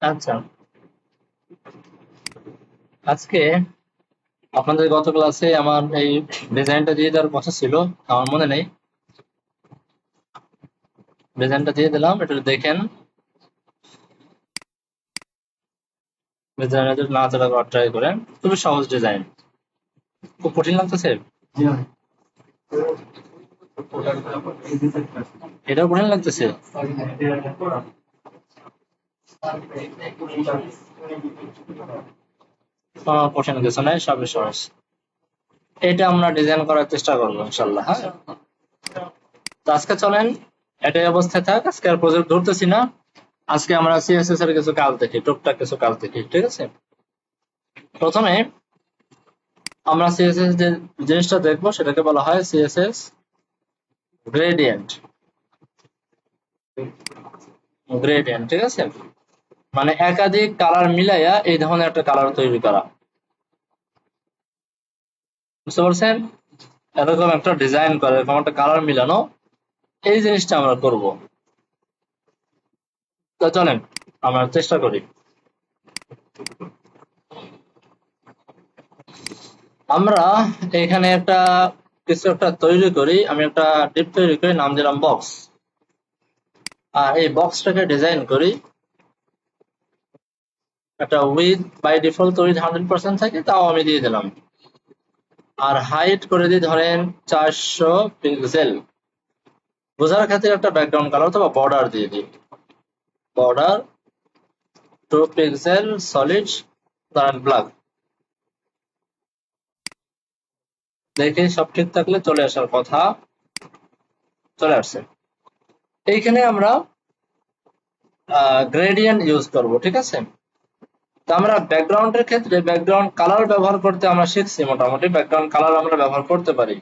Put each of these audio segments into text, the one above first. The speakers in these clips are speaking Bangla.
আচ্ছা, আজকে আপনাদের গত ক্লাসে আমার এই ডিজাইনটা দিয়ে দেওয়ার কথা ছিল, আমার মনে নেই। ডিজাইনটা দিয়ে দিলাম, এটা দেখেন। ডিজাইনটা যদি না চালা করার ট্রাই করেন, খুবই সহজ ডিজাইন। খুব কঠিন লাগতেছে? এটাও কঠিন লাগতেছে? কঠিন কিছু নাই, সবই সহজ। এটা আমরা ডিজাইন করার চেষ্টা করবো ইনশাল্লাহ। হ্যাঁ, তো আজকে চলেন এটাই অবস্থায় থাক, আজকে আর প্রজেক্ট ধরতেছি না। আজকে আমরা সিএসএস এর কিছু কাজ দেখি, টুকটাক কিছু কাজ দেখি, ঠিক আছে? প্রথমে আমরা সিএসএস যে জিনিসটা দেখবো সেটাকে বলা হয় সিএসএস গ্রেডিয়েন্ট। গ্রেডিয়েন্ট, ঠিক আছে? মানে একাধিক কালার মিলাইয়া এই ধরনের একটা কালার তৈরি করা, বুঝতে পারছেন? এরকম একটা ডিজাইন করে, এরকম একটা কালার মিলানো, এই জিনিসটা আমরা করব। তো চলেন আমরা চেষ্টা করি। আমরা এখানে একটা কিছু একটা তৈরি করি, আমি একটা ডিপ তৈরি করি, নাম দিলাম বক্স। আর এই বক্সটাকে ডিজাইন করি, একটা উইথ বাই ডিফল্ট উইথ 100% থাকে, তাও আমি দিয়ে দিলাম। আর হাইট করে দিই ধরেন 400 পিক্সেল। বোঝার ক্ষেত্রে একটা ব্যাকগ্রাউন্ড কালার অথবা বর্ডার দিয়ে দিই। বর্ডার 2 পিক্সেল সলিড, ধরেন ব্ল্যাক। দেখে সব ঠিক থাকলে চলে আসার কথা, চলে আসছে। এইখানে আমরা গ্রেডিয়েন্ট ইউজ করব, ঠিক আছে? তো আমরা ব্যাকগ্রাউন্ডের ক্ষেত্রে ব্যাকগ্রাউন্ড কালার ব্যবহার করতে আমরা শিখছি, মোটামুটি ব্যাকগ্রাউন্ড কালার আমরা ব্যবহার করতে পারি।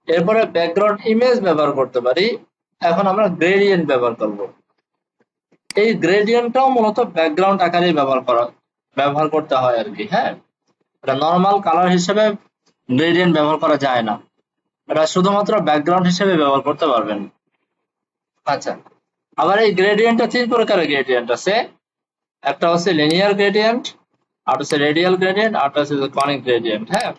এরপরে ব্যাকগ্রাউন্ড ইমেজ ব্যবহার করতে পারি। এখন আমরা গ্রেডিয়েন্ট ব্যবহার করব। এই গ্রেডিয়েন্টটাও মূলত ব্যাকগ্রাউন্ড আকারে ব্যবহার করতে হয় আর কি। হ্যাঁ, এটা নর্মাল কালার হিসেবে গ্রেডিয়েন্ট ব্যবহার করা যায় না, এটা শুধুমাত্র ব্যাকগ্রাউন্ড হিসেবে ব্যবহার করতে পারবেন। আচ্ছা, আবার এই গ্রেডিয়েন্টটা 3 প্রকারের গ্রেডিয়েন্ট আছে। একটা হচ্ছে লিনিয়ার গ্রেডিয়েন্ট, আর হচ্ছে রেডিয়াল গ্রেডিয়েন্ট, আর হচ্ছে কনিক গ্রেডিয়েন্ট। হ্যাঁ,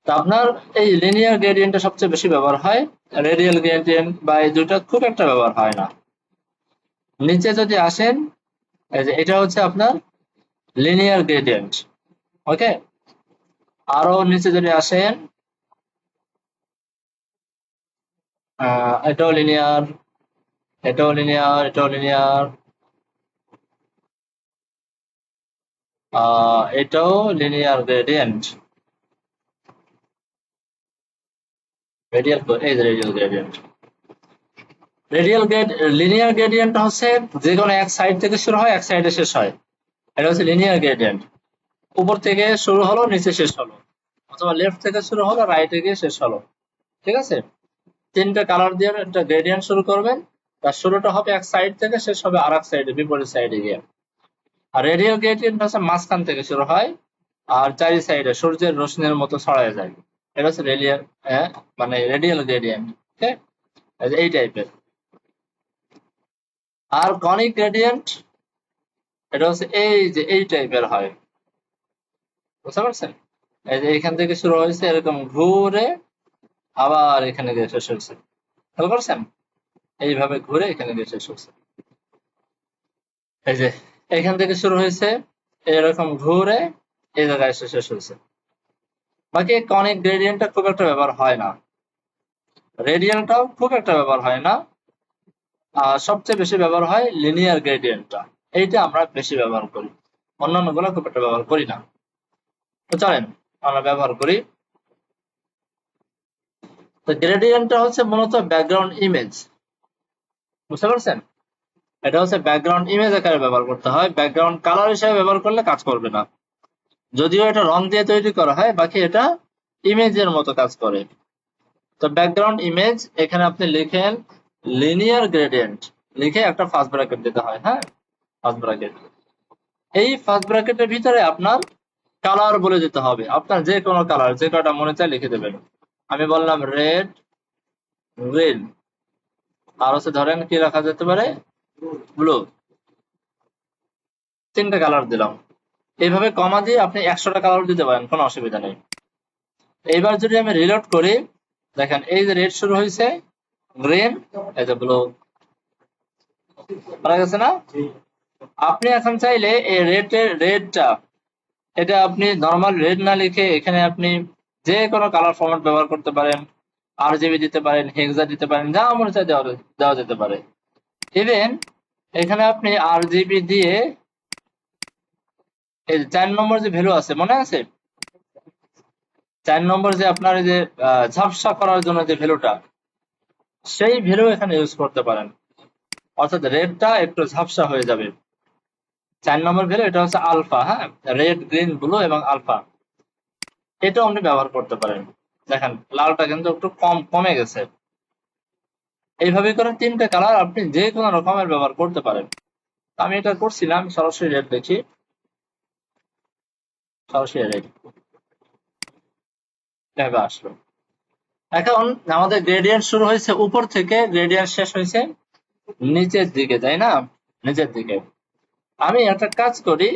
তো আপনার এই লিনিয়ার গ্রেডিয়েন্টটা সবচেয়ে বেশি ব্যবহার হয়। রেডিয়াল গ্রেডিয়েন্ট বা এই দুইটা খুব একটা ব্যবহার হয় না। নিচে যদি আসেন, এই যে এটা হচ্ছে আপনার লিনিয়ার গ্রেডিয়েন্ট। ওকে, আরো নিচে যদি আসেন, এটাও লিনিয়ার, এটাও লিনিয়ার, এটাও লিনিয়ার, এটাও লিনিয়ার গ্রেডিয়েন্ট। রেডিয়াল, এই যে radial gradient. Radial grade linear gradient হচ্ছে যে কোনো এক সাইড থেকে শুরু হয়, এক সাইডে শেষ হয়। এটা হচ্ছে লিনিয়ার গ্রেডিয়েন্ট। উপর থেকে শুরু হলো, নিচে শেষ হলো, অথবা লেফট থেকে শুরু হলো, রাইটে গিয়ে শেষ হলো। ঠিক আছে? 3টে কালার দিয়ে একটা গ্রেডিয়েন্ট শুরু করবেন। তার শুরুটা হবে এক সাইড থেকে, শেষ হবে আর এক সাইডে, বিপরীত সাইডে গিয়ে। আর রেডিয়াল গ্রেডিয়েন্ট হচ্ছে মাঝখান থেকে শুরু হয়, আর চারি সাইডে সূর্যের রশ্মির মতো ছড়ায় যায়। এটা হচ্ছে রেডিয়াল, মানে রেডিয়াল গ্রেডিয়েন্ট। ঠিক, এই টাইপের। আর কনিক গ্রেডিয়েন্ট, এটা হচ্ছে এই যে এই টাইপের হয়, বুঝতে পারছেন? এই যে এখান থেকে শুরু হয়েছে, এরকম ঘুরে আবার এখানে গিয়ে শেষ হয়েছে। খেয়াল করছেন? এইভাবে ঘুরে এখানে গিয়ে শেষ হয়েছে। এই যে এখান থেকে শুরু হয়েছে, এরকম ঘুরে এই জায়গায় এসে শেষ হয়েছে। বাকি কনিক গ্রেডিয়েন্টটা খুব একটা ব্যবহার হয় না, রেডিয়ালটাও খুব একটা ব্যবহার হয় না। সবচেয়ে বেশি ব্যবহার হয় লিনিয়ার গ্রেডিয়েন্টটা, এইটা আমরা বেশি ব্যবহার করি, অন্যান্য গুলো খুব একটা ব্যবহার করি না। তো চলেন আমরা ব্যবহার করি। তো গ্রেডিয়েন্টটা হচ্ছে মূলত ব্যাকগ্রাউন্ড ইমেজ, বুঝতে পারছেন? এটা হচ্ছে ব্যাকগ্রাউন্ড ইমেজ আকারে ব্যবহার করতে হয়, ব্যাকগ্রাউন্ড কালার হিসেবে ব্যবহার করলে কাজ করবে না। যদিও এটা রং দিয়ে তৈরি করা হয়, বাকি এটা ইমেজের মতো কাজ করে। তো ব্যাকগ্রাউন্ড ইমেজ, এখানে আপনি লিখেন লিনিয়ার গ্রেডিয়েন্ট, লিখে একটা ফার্স্ট ব্র্যাকেট দিতে হয়। হ্যাঁ, ফার্স্ট ব্র্যাকেট। এই ফার্স্ট ব্র্যাকেটের ভিতরে আপনার কালার বলে দিতে হবে, আপনার যে কোনো কালার, যে কটা মনে চায় লিখে দেবেন। আমি বললাম রেড, গ্রিন, আর হচ্ছে ধরেন কি রাখা যেতে পারে, ব্লু। 3টা কালার দিলাম। এইভাবে কমা দিয়ে আপনি 100টা কালার দিতে পারেন, কোনো অসুবিধা নেই। এইবার যদি আমি রিলোড করি, দেখেন এই যে রেড শুরু হয়েছে, গ্রিন, এই যে ব্লু, পারা গেছে না? আপনি এখন চাইলে এই রেডটা এটা আপনি নরমাল রেড না লিখে এখানে আপনি যে কোনো কালার ফরম্যাট ব্যবহার করতে পারেন, আরজিবি দিতে পারেন, হেক্সা দিতে পারেন, যা মনে চায় দেওয়া যেতে পারে। ইভেন এখানে আপনি আরজিবি দিয়ে এই 4 নম্বর যে ভ্যালু আছে, মনে আছে 4 নম্বর যে আপনার এই যে ঝাপসা করার জন্য যে ভ্যালুটা, সেই ভ্যালু এখানে ইউজ করতে পারেন। অর্থাৎ রেডটা একটু ঝাপসা হয়ে যাবে। 4 নম্বর ভ্যালু এটা হচ্ছে আলফা, হ্যাঁ, রেড, গ্রিন, ব্লু এবং আলফা, এটাও আপনি ব্যবহার করতে পারেন। দেখেন লালটা কিন্তু একটু কমে গেছে। এইভাবে করে 3টে কালার আপনি যে কোনো রকমের ব্যবহার করতে পারেন। আমি এটা করছিলাম, সরাসরি রেড দেখি, সরাসরি রেড এভাবে আসলো। এখন আমাদের গ্রেডিয়েন্ট শুরু হয়েছে উপর থেকে, গ্রেডিয়েন্ট শেষ হয়েছে নিচের দিকে, তাই না? নিচের দিকে। আমি একটা কাজ করি,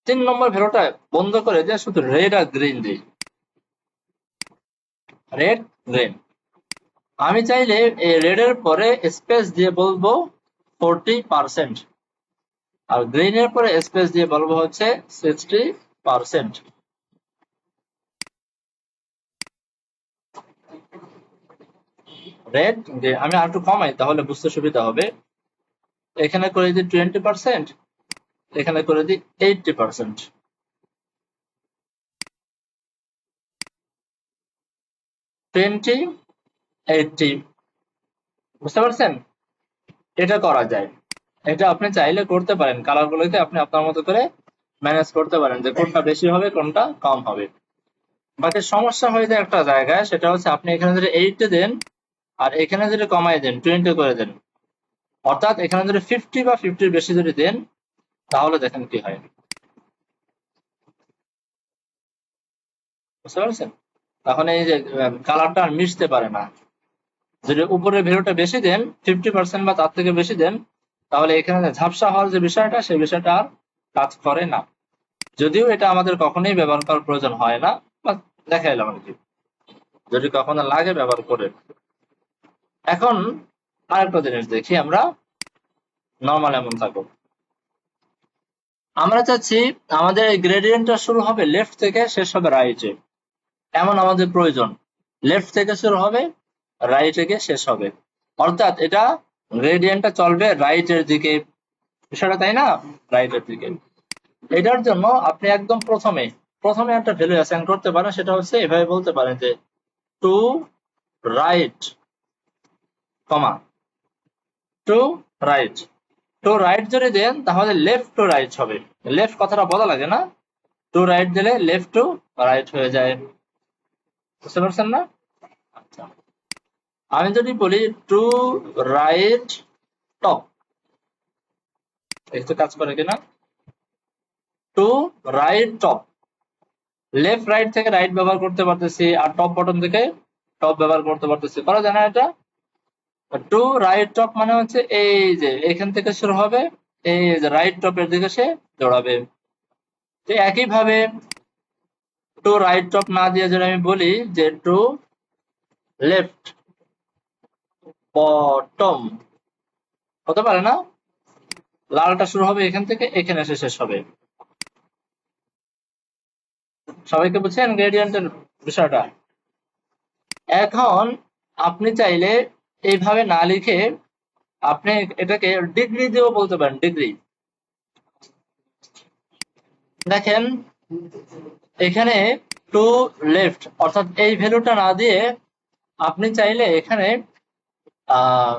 3 নম্বর ভ্যালুটা বন্ধ করে দিয়ে শুধু রেড আর গ্রিন দিই, রেড, গ্রিন। আমি চাইলে এই রেড এর পরে স্পেস দিয়ে বলবো 40%, আর গ্রিন এর পরে স্পেস দিয়ে বলবো হচ্ছে 60%। রেড, আমি আর একটু কমাই তাহলে বুঝতে সুবিধা হবে। এখানে করে দিই 20%, এখানে করে দিই 80%। 20, 80, বুঝতে পারছেন? এটা করা যায়। এটা আপনি চাইলে করতে পারেন, কালার গুলোকে আপনি আপনার মতো করে ম্যানেজ করতে পারেন যে কোনটা বেশি হবে কোনটা কম হবে। বাকি সমস্যা হয়ে যায় একটা জায়গায়, সেটা হচ্ছে আপনি এখানে যদি 80 দেন আর এখানে যদি কমাই দেন 20 করে দেন, অর্থাৎ এখানে যদি 50 বা 50 বেশি যদি দেন, তাহলে দেখেন কি হয়, বুঝতে পারছেন? তখন এই যে কালারটা আর মিশতে পারে না। যদি উপরের ভ্যালুটা বেশি দেন, 50% বা তার থেকে বেশি দেন, তাহলে এখানে ঝাপসা হওয়ার যে বিষয়টা, সেই বিষয়টা আর কাজ করে না। যদিও এটা আমাদের কখনোই ব্যবহার করার প্রয়োজন হয় না, বা দেখাইলাম আর কি, যদি কখনো লাগে ব্যবহার করে। এখন আরেকটা জিনিস দেখি আমরা, নর্মাল এমন থাকুক। আমরা চাচ্ছি আমাদের এই গ্রেডিয়েন্টটা শুরু হবে লেফট থেকে, শেষ হবে রাইটে, এমন আমাদের প্রয়োজন। লেফট থেকে শুরু হবে, রাইটে গিয়ে শেষ হবে, অর্থাৎ এটা গ্রেডিয়েন্টটা চলবে রাইটের দিকে, বিষয়টা তাই না? রাইটের দিকে। এটার জন্য আপনি একদম প্রথমে একটা ভ্যালু অ্যাসাইন করতে পারেন, সেটা হচ্ছে এভাবে বলতে পারেন যে টু রাইট, কমা, টু রাইট। টু রাইট যদি দেন তাহলে লেফট টু রাইট হবে। লেফট কথাটা বলা লাগে না, টু রাইট দিলে লেফট টু রাইট হয়ে যায়, বুঝতে পারছেন না? আচ্ছা, আমি যদি বলি টু রাইট টপ, একটু কাজ করে কিনা, to right top, left right থেকে রাইট ব্যবহার করতে পারতেছি, আর টপ বটন থেকে টপ ব্যবহার করতে পারতেছি, করা যায় না এটা? টু রাইট টপ মানে হচ্ছে এই যে এখান থেকে শুরু হবে, এই যে রাইট টপের দিকে সে দৌড়াবে। তো একইভাবে টু রাইট টপ না দিয়ে যদি আমি বলি যে টু লেফট বটম, হতে পারে না? লালটা শুরু হবে এখান থেকে, এখানে এসে শেষ হবে। সবাইকে বুঝছেন গ্রেডিয়েন্টের বিষয়টা? এখন আপনি চাইলে এইভাবে না লিখে আপনি এটাকে ডিগ্রি দিয়েও বলতে পারেন, ডিগ্রি। দেখেন এখানে টু লেফট, অর্থাৎ এই ভ্যালুটা না দিয়ে আপনি চাইলে এখানে আহ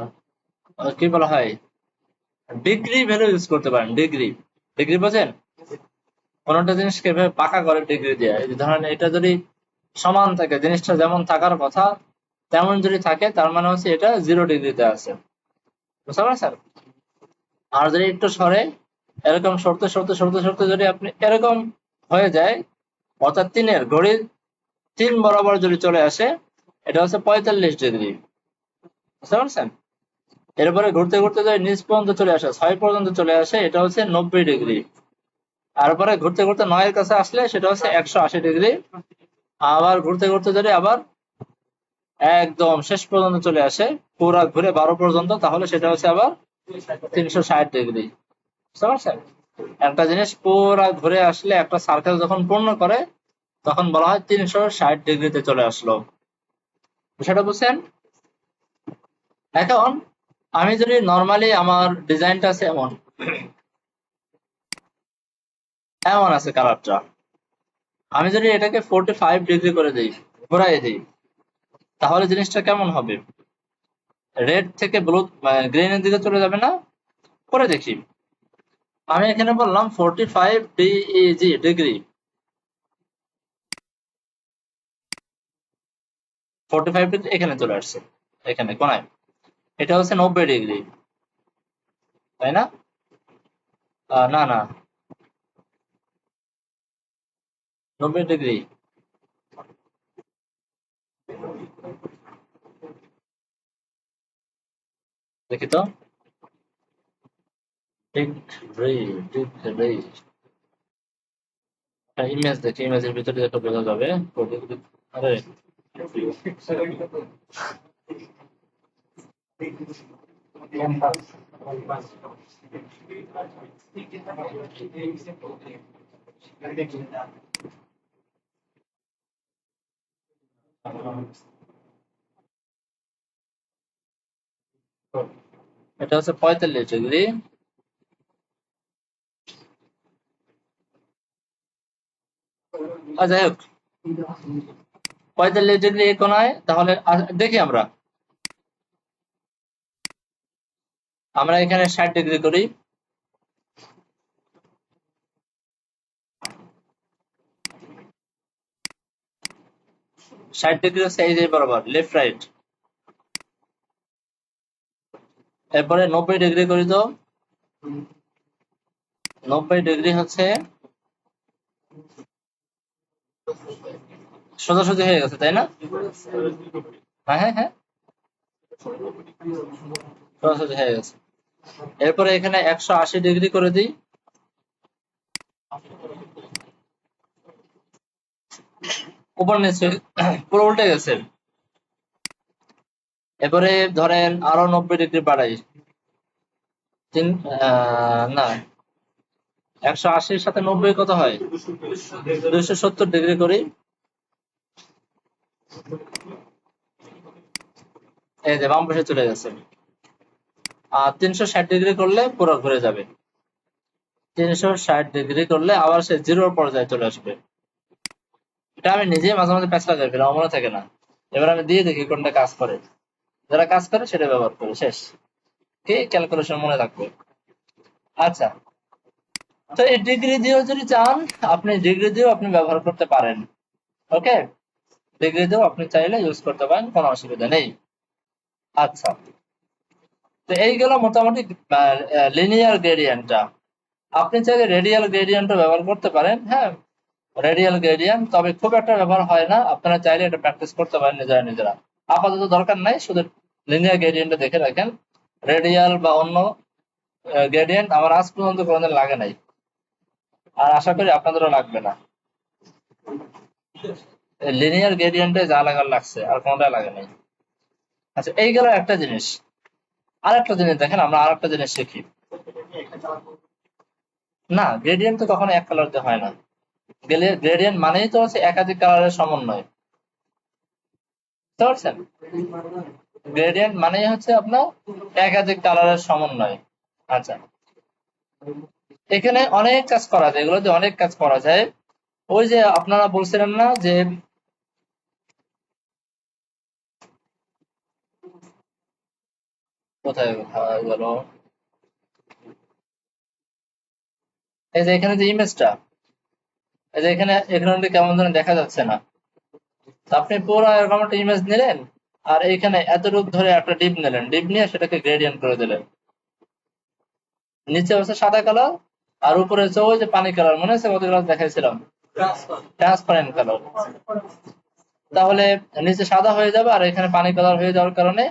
কি বলা হয়, ডিগ্রি ভ্যালু ইউজ করতে পারেন। ডিগ্রি, ডিগ্রি বোঝেন? কোনটা জিনিসকে এভাবে পাকা করে ডিগ্রি দেয়, এই ধরেন এটা যদি সমান থাকে, জিনিসটা যেমন থাকার কথা তেমন যদি থাকে, তার মানে হচ্ছে এটা 0 ডিগ্রিতে আছে, বুঝতে পারছেন? আর যদি একটু সরে, এরকম সরতে সরতে সরতে সরতে যদি আপনি এরকম হয়ে যায়, অর্থাৎ তিনের ঘড়ির 3 বরাবর যদি চলে আসে, এটা হচ্ছে 45 ডিগ্রি, বুঝতে পারছেন? এরপরে ঘুরতে ঘুরতে যদি নিচ পর্যন্ত চলে আসে, 6 পর্যন্ত চলে আসে, এটা হচ্ছে 90 ডিগ্রি। তারপরে ঘুরতে ঘুরতে 9 এর কাছে আসলে সেটা হচ্ছে 180 ডিগ্রি। আবার ঘুরতে ঘুরতে যদি আবার একদম শেষ পর্যন্ত চলে আসে, পুরা ঘুরে 12 পর্যন্ত, তাহলে সেটা হচ্ছে আবার 360 ডিগ্রি। বুঝতে পারছেন? একটা জিনিস পুরা ঘুরে আসলে, একটা সার্কেল যখন পূর্ণ করে, তখন বলা হয় 360 ডিগ্রিতে চলে আসলো। বিষয়টা বুঝছেন? এখন আমি যদি নর্মালি আমার ডিজাইনটা আছে এমন এমন আছে কালারটা, আমি যদি এটাকে 45 ডিগ্রি করে দিই, ঘোরাই দিই, তাহলে জিনিসটা কেমন হবে? রেড থেকে ব্লু গ্রিনের দিকে চলে যাবে না? করে দেখি। আমি এখানে বললাম 45 ডিগ্রি, 45 ডিগ্রি এখানে চলে আসছে, এখানে কোনায়। এটা হচ্ছে 90 ডিগ্রি, তাই না? না না, 90 ডিগ্রি। দেখি তো, ডিগ্রি, ডিগ্রি। ইমেজ দেখি, ইমেজের ভিতরে একটা বোঝা যাবে। আরে এটা হচ্ছে 45 ডিগ্রি। যাই হোক, 45 ডিগ্রি এই কোনায়, তাহলে দেখি আমরা আমরা এখানে 60 ডিগ্রি করি। 60 ডিগ্রি হচ্ছে এই যে বরাবর, লেফট রাইট। এরপরে 90 ডিগ্রি করি তো। 90 ডিগ্রি হচ্ছে সোজাসুজি হয়ে গেছে, তাই না? হ্যাঁ হ্যাঁ হ্যাঁ, সোজাসুজি হয়ে গেছে। এরপরে এখানে 180 ডিগ্রি করে দিই। উপর নিচে পুরো উল্টে গেছে। এরপরে ধরেন আরো 90 ডিগ্রি বাড়াই। না, 180-র সাথে 90 কত হয়? 270 ডিগ্রি করি। এই যে বাম পাশে চলে গেছে। আর 360 ডিগ্রি করলে পুরো ঘুরে যাবে। 360 ডিগ্রি করলে আবার সে জিরোর পর্যায়ে চলে আসবে। এটা আমি নিজেই মাঝে মাঝে প্যাচ লাগাই ফেলি, আমার মনে থাকে না। এবার আমি দিয়ে দেখি কোনটা কাজ করে। যারা কাজ করে সেটা ব্যবহার করে, শেষ। কি ক্যালকুলেশন মনে রাখবে। আচ্ছা, তো এই ডিগ্রি দিয়েও যদি চান, আপনি ডিগ্রি দিয়েও আপনি ব্যবহার করতে পারেন। ওকে, ডিগ্রি দিয়েও আপনি চাইলে ইউজ করতে পারেন, কোনো অসুবিধা নেই। আচ্ছা, তো এই গেল মোটামুটি লিনিয়ার গ্রেডিয়েন্টটা। আপনি চাইলে রেডিয়াল গ্রেডিয়েন্টও ব্যবহার করতে পারেন। হ্যাঁ, রেডিয়াল গ্রেডিয়েন্ট, তবে খুব একটা ব্যবহার হয় না। আপনারা চাইলে এটা প্র্যাকটিস করতে পারেন নিজেরা নিজেরা। আপাতত দরকার নাই, শুধু লিনিয়ার গ্রেডিয়েন্টটা দেখে রাখেন। রেডিয়াল বা অন্য গ্রেডিয়েন্ট আমার আজ পর্যন্ত কোনোদিন লাগে নাই, আর আশা করি আপনাদেরও লাগবে না। লিনিয়ার গ্রেডিয়েন্টে যা লাগার লাগছে, আর কোনোটা লাগে নাই। আচ্ছা, এই গেল একটা জিনিস। আরেকটা জিনিস দেখেন, আমরা আরেকটা জিনিস শিখি। না, গ্রেডিয়েন্ট তো কখনো এক কালার দিয়ে হয় না। গ্রেডিয়েন্ট মানেই তো হচ্ছে একাধিক কালারের সমন্বয়। বুঝতে পারছেন? গ্রেডিয়েন্ট মানেই হচ্ছে আপনার একাধিক কালারের সমন্বয়। আচ্ছা, এখানে অনেক কাজ করা যায়, এগুলোতে অনেক কাজ করা যায়। ওই যে আপনারা বলছিলেন না যে কোথায় গেল, এই যে এখানে যে ইমেজটা, এই যে এখানে এখানে কেমন যেন দেখা যাচ্ছে না। তো আপনি পুরো এরকম একটা ইমেজ নিলেন, আর এইখানে এতটুকু ধরে একটা ডিপ নিলেন, ডিপ নিয়ে সেটাকে গ্রেডিয়েন্ট করে দিলেন। নিচে হচ্ছে সাদা কালার, আর উপরে হচ্ছে ওই যে পানি কালার, মনে আছে কত কালার দেখাইছিলাম, ট্রান্সপারেন্ট কালার। তাহলে নিচে সাদা হয়ে যাবে, আর এখানে পানি কালার হয়ে যাওয়ার কারণে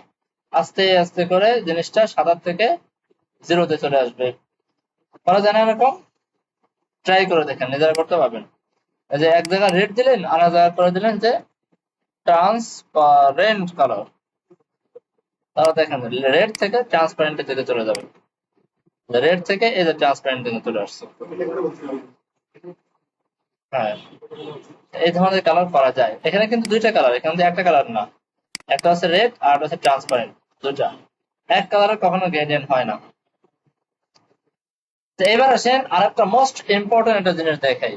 আস্তে আস্তে করে জিনিসটা সাদার থেকে জিরোতে চলে আসবে। করা যায় না এরকম? ট্রাই করে দেখেন, নিজেরা করতে পারবেন। এই যে এক জায়গায় রেড দিলেন, আর এক জায়গায় করে দিলেন যে ট্রান্সপারেন্ট কালার, তাহলে দেখেন রেড থেকে ট্রান্সপারেন্টের দিকে চলে যাবে। রেড থেকে এই যে ট্রান্সপারেন্ট দিকে চলে আসছে। হ্যাঁ, এই ধরনের কালার করা যায়। এখানে কিন্তু দুইটা কালার, এখানে কিন্তু একটা কালার না, একটা হচ্ছে রেড আর একটা হচ্ছে ট্রান্সপারেন্ট, দুইটা। এক কালারে কখনো গ্রেডিয়েন্ট হয় না। তো এবার আসেন আরেকটা মোস্ট ইম্পর্টেন্ট একটা জিনিস দেখাই।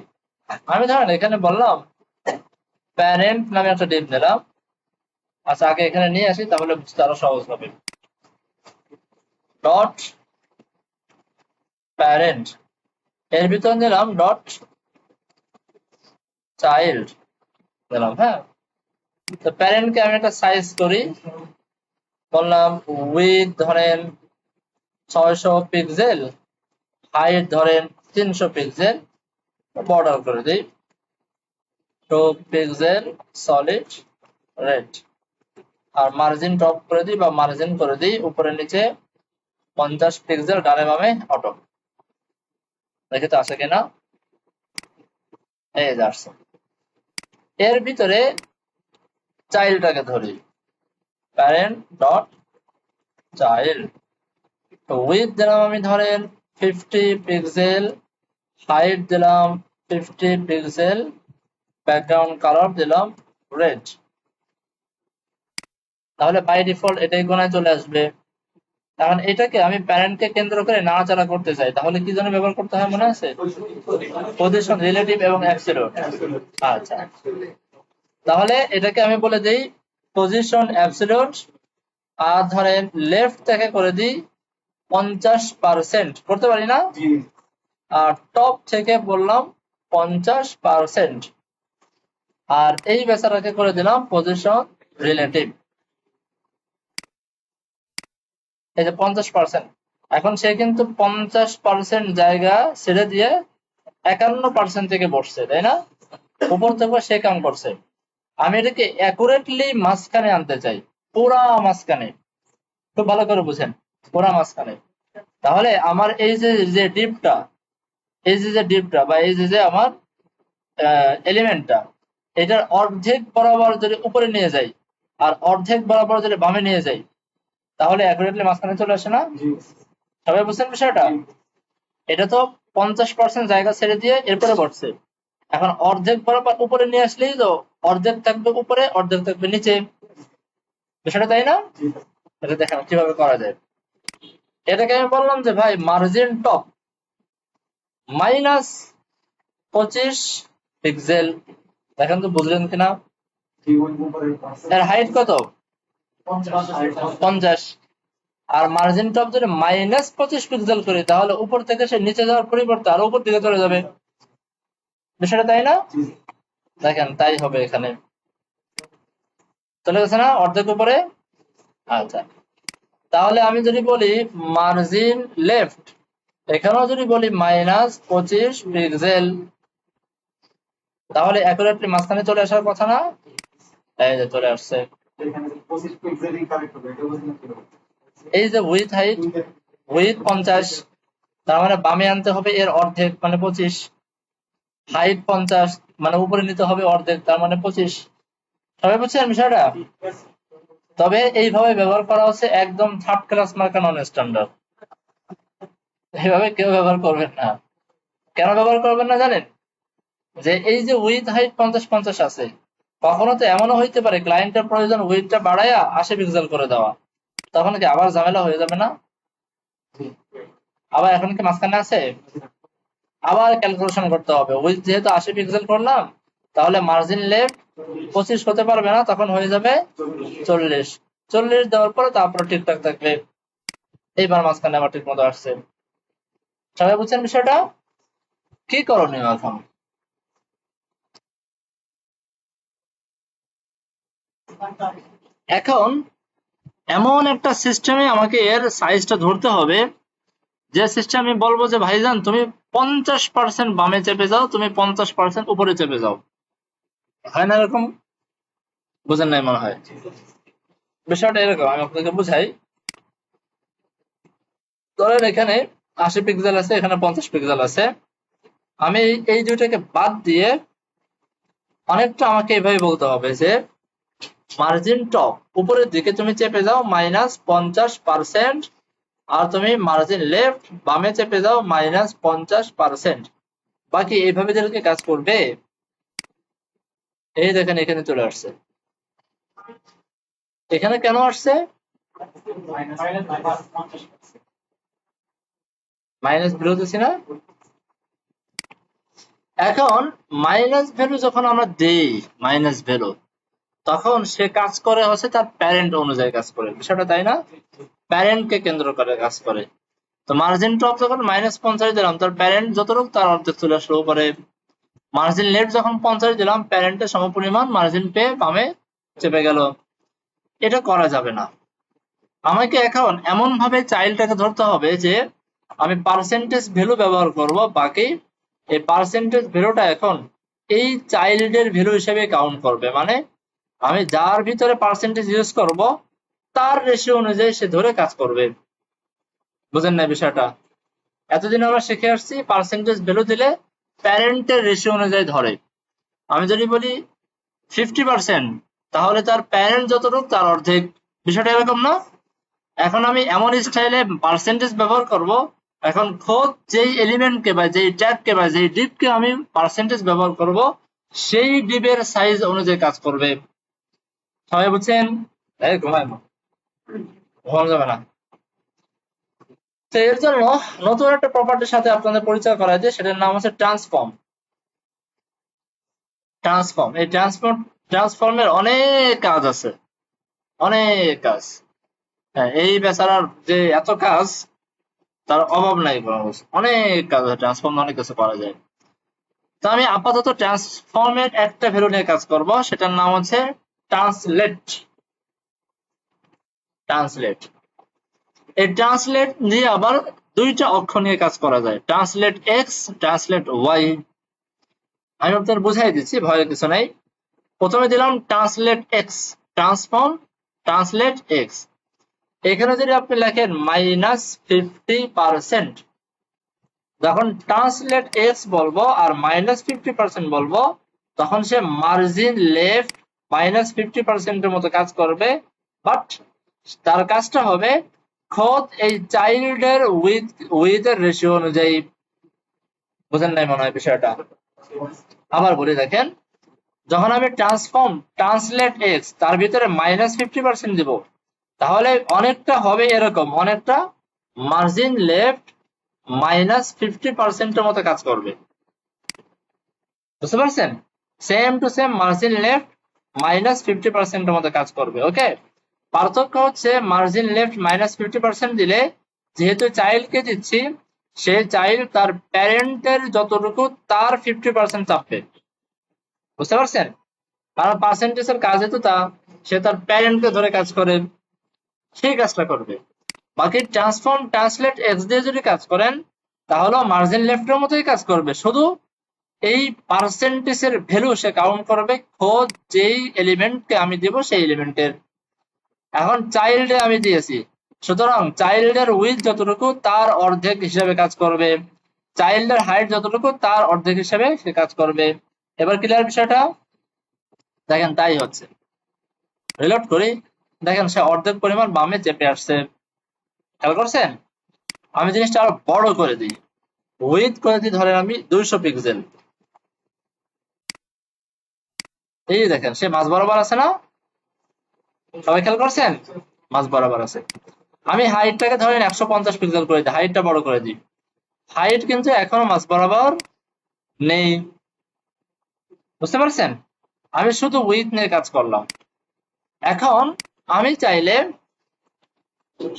আমি ধরেন এখানে বললাম প্যারেন্ট নামে একটা ডিপ নিলাম। আচ্ছা, আগে এখানে নিয়ে আসি, তাহলে বুঝতে আরো সহজ হবে। ডট প্যারেন্ট, এর ভিতর নিলাম ডট চাইল্ড দিলাম। হ্যাঁ, তো প্যারেন্টকে আমি একটা সাইজ করি, বললাম উইথ ধরেন 600 পিক্সেল, হাইট ধরেন 300 পিক্সেল, বর্ডার করে দিই 2 পিক্সেল সলিড রেড, আর মার্জিন টপ করে দিই বা মার্জিন করে দিই উপরে নিচে 50 পিক্সেল ডানে বামে অটো। দেখে তো আসে কিনা? এই যে আসছে। এর ভিতরে চাইল্ডটাকে ধরি, প্যারেন্ট ডট চাইল্ড, উইথ দিলাম আমি ধরেন 50 পিক্সেল, হাইট দিলাম 50 পিক্সেল, ব্যাকগ্রাউন্ড কালার দিলাম রেড। তাহলে বাই ডিফল্ট এটাই কোনায় চলে আসবে। এখন এটাকে আমি প্যারেন্টকে কেন্দ্র করে নাড়াচাড়া করতে চাই, তাহলে কি জন্য ব্যবহার করতে হয় মনে আছে? পজিশন, রিলেটিভ এবং অ্যাবসলিউট। আচ্ছা, তাহলে এটাকে আমি বলে দিই পজিশন অ্যাবসলিউট, আর ধরেন লেফট থেকে করে দিই 50%, করতে পারি না? আর টপ থেকে বললাম 50%, আর এই বেচারাকে করে দিলাম পজিশন রিলেটিভ। এই যে 50%, এখন সে কিন্তু 50% জায়গা ছেড়ে দিয়ে 51% থেকে বসছে, তাই না? উপর থেকে সে কাম করছে। আমি এটাকে অ্যাকুরেটলি মাঝখানে আনতে চাই, পুরা মাঝখানে। খুব ভালো করে বুঝেন, পুরা মাঝখানে। তাহলে আমার এই যে ডিপটা, এই যে ডিপটা বা এই যে আমার এলিমেন্টটা, এটার অর্ধেক বরাবর যদি উপরে নিয়ে যাই আর অর্ধেক বরাবর যদি বামে নিয়ে যাই, তাহলে অ্যাকুরেটলি মাঝখানে চলে আসে না? সবাই বুঝছেন বিষয়টা? এটা তো 50% জায়গা ছেড়ে দিয়ে এরপরে বসছে। এখন অর্ধেক বরাবর উপরে নিয়ে আসলেই তো অর্ধেক থাকবে উপরে, অর্ধেক থাকবে নিচে, বিষয়টা তাই না? এটা দেখেন কিভাবে করা যায়। এটাকে আমি বললাম যে ভাই মার্জিন টপ -25 পিক্সেল। দেখেন তো বুঝলেন কিনা? এর হাইট কত? 50। আর মার্জিন টপ যদি -25 পিক্সেল করি, তাহলে উপর থেকে সে নিচে যাওয়ার পরিবর্তে আরো উপর দিকে চলে যাবে, বিষয়টা তাই না? দেখেন তাই হবে, এখানে চলে গেছে না অর্ধেক উপরে? আচ্ছা, তাহলে আমি যদি বলি মার্জিন লেফট, এখানেও যদি বলি -25 পিক্সেল, তাহলে অ্যাকুরেটলি মাঝখানে চলে আসার কথা না? এই যে চলে আসছে। এই যে উইথ হাইট, উইথ 50, তার মানে বামে আনতে হবে এর অর্ধেক মানে 25, হাইট 50 মানে উপরে নিতে হবে অর্ধেক তার মানে 25। সবাই বুঝছেন বিষয়টা? তবে এইভাবে ব্যবহার করা হচ্ছে একদম থার্ড ক্লাস মার্কা নন স্ট্যান্ডার্ড। এইভাবে কেউ ব্যবহার করবেন না। কেন ব্যবহার করবেন না জানেন? যে এই যে উইথ হাইট 50-50 আছে, কখনো তো এমনও হইতে পারে ক্লায়েন্টের প্রয়োজন উইথটা বাড়াইয়া 80 পিক্সেল করে দেওয়া, তখন কি আবার ঝামেলা হয়ে যাবে না? আবার এখন কি মাঝখানে আছে, আবার ক্যালকুলেশন করতে হবে। উইথ যেহেতু 80 পিক্সেল করলাম, তাহলে মার্জিন লেফট 25 হতে পারবে না, তখন হয়ে যাবে 40। 40 দেওয়ার পরে তারপরে ঠিকঠাক থাকবে। এইবার মাঝখানে আবার ঠিক মতো আসছে। সবাই বুঝছেন বিষয়টা? কি করণীয় এখন? এখন এমন একটা সিস্টেমে আমাকে এর সাইজটা ধরতে হবে, যে সিস্টেম আমি বলবো যে ভাইজান তুমি 50% বামে চেপে যাও, তুমি 50% উপরে চেপে যাও। হয় না এরকম? বুঝেন নাই মনে হয়। বিষয়টা এরকম, আমি আপনাকে বুঝাই। ধরেন এখানে 80 পিক্সেল আছে, এখানে 50 পিক্সেল আছে। আমি এই দুইটাকে বাদ দিয়ে অনেকটা আমাকে এইভাবে বলতে হবে যে মার্জিন টপ উপরের দিকে তুমি চেপে যাও -50%, আর তুমি মার্জিন লেফট বামে চেপে যাও -50%। বাকি এইভাবে যেটাকে কাজ করবে, এই দেখেন এখানে চলে আসছে। এখানে কেন আসছে? মাইনাস ভ্যালু দিছি না? এখন মাইনাস ভ্যালু যখন আমরা দেই, মাইনাস ভ্যালু, তখন সে কাজ করে হচ্ছে তার প্যারেন্ট অনুযায়ী কাজ করে, বিষয়টা তাই না? প্যারেন্টকে কেন্দ্র করে কাজ করে। তো মার্জিন টপ যখন -50 দিলাম, তার প্যারেন্ট যতটুকু তার অর্ধেক চলে আসলো উপরে। মার্জিন লেফট যখন 50 দিলাম, প্যারেন্টের সমপরিমাণ মার্জিন পেয়ে বামে চেপে গেল। এটা করা যাবে না। আমাকে এখন এমন ভাবে চাইল্ডটাকে ধরতে হবে যে আমি পার্সেন্টেজ ভ্যালু ব্যবহার করব, বাকি এই পার্সেন্টেজ ভ্যালুটা এখন এই চাইল্ডের ভ্যালু হিসেবে কাউন্ট করবে। মানে আমি যার ভিতরে পার্সেন্টেজ ইউজ করব, তার রেশিও অনুযায়ী সে ধরে কাজ করবে। বুঝেন না বিষয়টা? এতদিন আমরা শিখে আসছি পার্সেন্টেজ ভ্যালু দিলে প্যারেন্টের রেশিও অনুযায়ী ধরে। আমি যদি বলি 50%, তাহলে তার প্যারেন্ট যতটুকু তার অর্ধেক। বিষয়টা এরকম না? এখন আমি এমন স্টাইলে পার্সেন্টেজ ব্যবহার করব, এখন খোদ যেই এলিমেন্টকে বা যেই ট্যাগকে বা যেই ডিপকে আমি পার্সেন্টেজ ব্যবহার করব, সেই ডিপের সাইজ অনুযায়ী কাজ করবে। সবাই বুঝছেন? এই ঘুমায় না, ঘুমানো যাবে না। তো এর জন্য নতুন একটা প্রপার্টির সাথে আপনাদের পরিচয় করায় যে, সেটার নাম হচ্ছে ট্রান্সফর্ম। ট্রান্সফর্ম, এই ট্রান্সফর্মের অনেক কাজ আছে, অনেক কাজ। হ্যাঁ, এই বেচারার যে এত কাজ, তার অভাব নাই কোনো কিছু। অনেক কাজ আছে, ট্রান্সফর্ম অনেক কিছু করা যায়। তো আমি আপাতত ট্রান্সফর্মের একটা ভ্যালু নিয়ে কাজ করব, সেটার নাম হচ্ছে ট্রান্সলেট। ট্রান্সলেট, এই ট্রান্সলেট নিয়ে আবার দুইটা অক্ষর নিয়ে কাজ করা যায়, ট্রান্সলেট এক্স, ট্রান্সলেট ওয়াই। আমি আপনাদের বুঝাই দিচ্ছি, ভয়ের কিছু নাই। প্রথমে দিলাম translate x, transform translate x. এখানে যদি আপনি লেখেন -50%, যখন ট্রান্সলেট এক্স বলবো আর -50% বলবো, তখন সে মার্জিন লেফট -50% এর মতো কাজ করবে। বাট তার কাজটা হবে খোদ এই চাইল্ডের উইথ এর রেশিও অনুযায়ী। বুঝেন নাই মনে হয় বিষয়টা? আবার বলি, দেখেন, যখন আমি ট্রান্সলেট এক্স তার ভিতরে -50% দিব, তাহলে অনেকটা হবে এরকম, অনেকটা মার্জিন লেফট -50% এর মতো কাজ করবে। বুঝতে পারছেন? Same to same margin left -50% এর মতো কাজ করবে। ওকে, পার্থক্য হচ্ছে মার্জিন লেফট -50% দিলে, যেহেতু চাইল্ডকে দিচ্ছি, সে চাইল্ড তার প্যারেন্টের যতটুকু তার 50% চাপবে। বুঝতে পারছেন? কারণ পার্সেন্টেজের কাজ যেহেতু তা, সে তার প্যারেন্টকে ধরে কাজ করে, সেই কাজটা করবে। বাকি ট্রান্সলেট এক্স দিয়ে যদি কাজ করেন, তাহলে মার্জিন লেফটের মতোই কাজ করবে, শুধু এই পার্সেন্টেজের ভ্যালু সে কাউন্ট করবে খোদ যেই এলিমেন্টকে আমি দিব সেই এলিমেন্টের। এখন চাইল্ডে আমি দিয়েছি, সুতরাং চাইল্ডের উইথ যতটুকু তার অর্ধেক হিসেবে কাজ করবে, চাইল্ডের হাইট যতটুকু তার অর্ধেক হিসেবে সে কাজ করবে। এবার ক্লিয়ার বিষয়টা? দেখেন তাই হচ্ছে। রিলোড করি, দেখেন সে অর্ধেক পরিমাণ বামে চেপে আসছে। খেয়াল করছেন? আমি জিনিসটা আরো বড় করে দিই, উইথ করে দিই, ধরেন আমি 200 পিক্সেল। এই দেখেন সে মাঝ বরাবর আছে না? সবাই খেয়াল করছেন? মাঝ বরাবর আছে। আমি হাইটটাকে ধরেন 150 পিক্সেল করে দিই, হাইটটা বড় করে দিই। হাইট কিন্তু এখনো মাঝ বরাবর নেই। বুঝতে পারছেন? আমি শুধু উইথ নিয়ে কাজ করলাম। এখন আমি চাইলে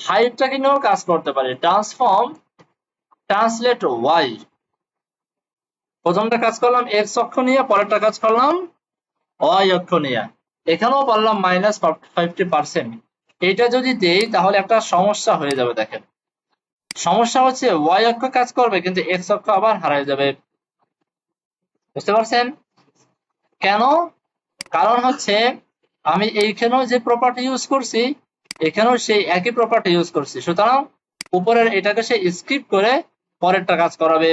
হাইটটাকে নিয়েও কাজ করতে পারি। ট্রান্সলেট ওয়াই, প্রথমটা কাজ করলাম এক্স অক্ষ নিয়ে, পরেরটা কাজ করলাম ওয়াই অক্ষ নিয়ে। এখানেও বললাম -50%। এটা যদি দেই তাহলে একটা সমস্যা হয়ে যাবে। দেখেন, সমস্যা হচ্ছে ওয়াই অক্ষ কাজ করবে কিন্তু এক্স অক্ষ আবার হারায় যাবে। বুঝতে পারছেন কেন? কারণ হচ্ছে আমি এইখানেও যে প্রপার্টি ইউজ করছি এখানেও সেই একই প্রপার্টি ইউজ করছি, সুতরাং উপরের এটাকে সে স্কিপ করে পরেরটা কাজ করাবে।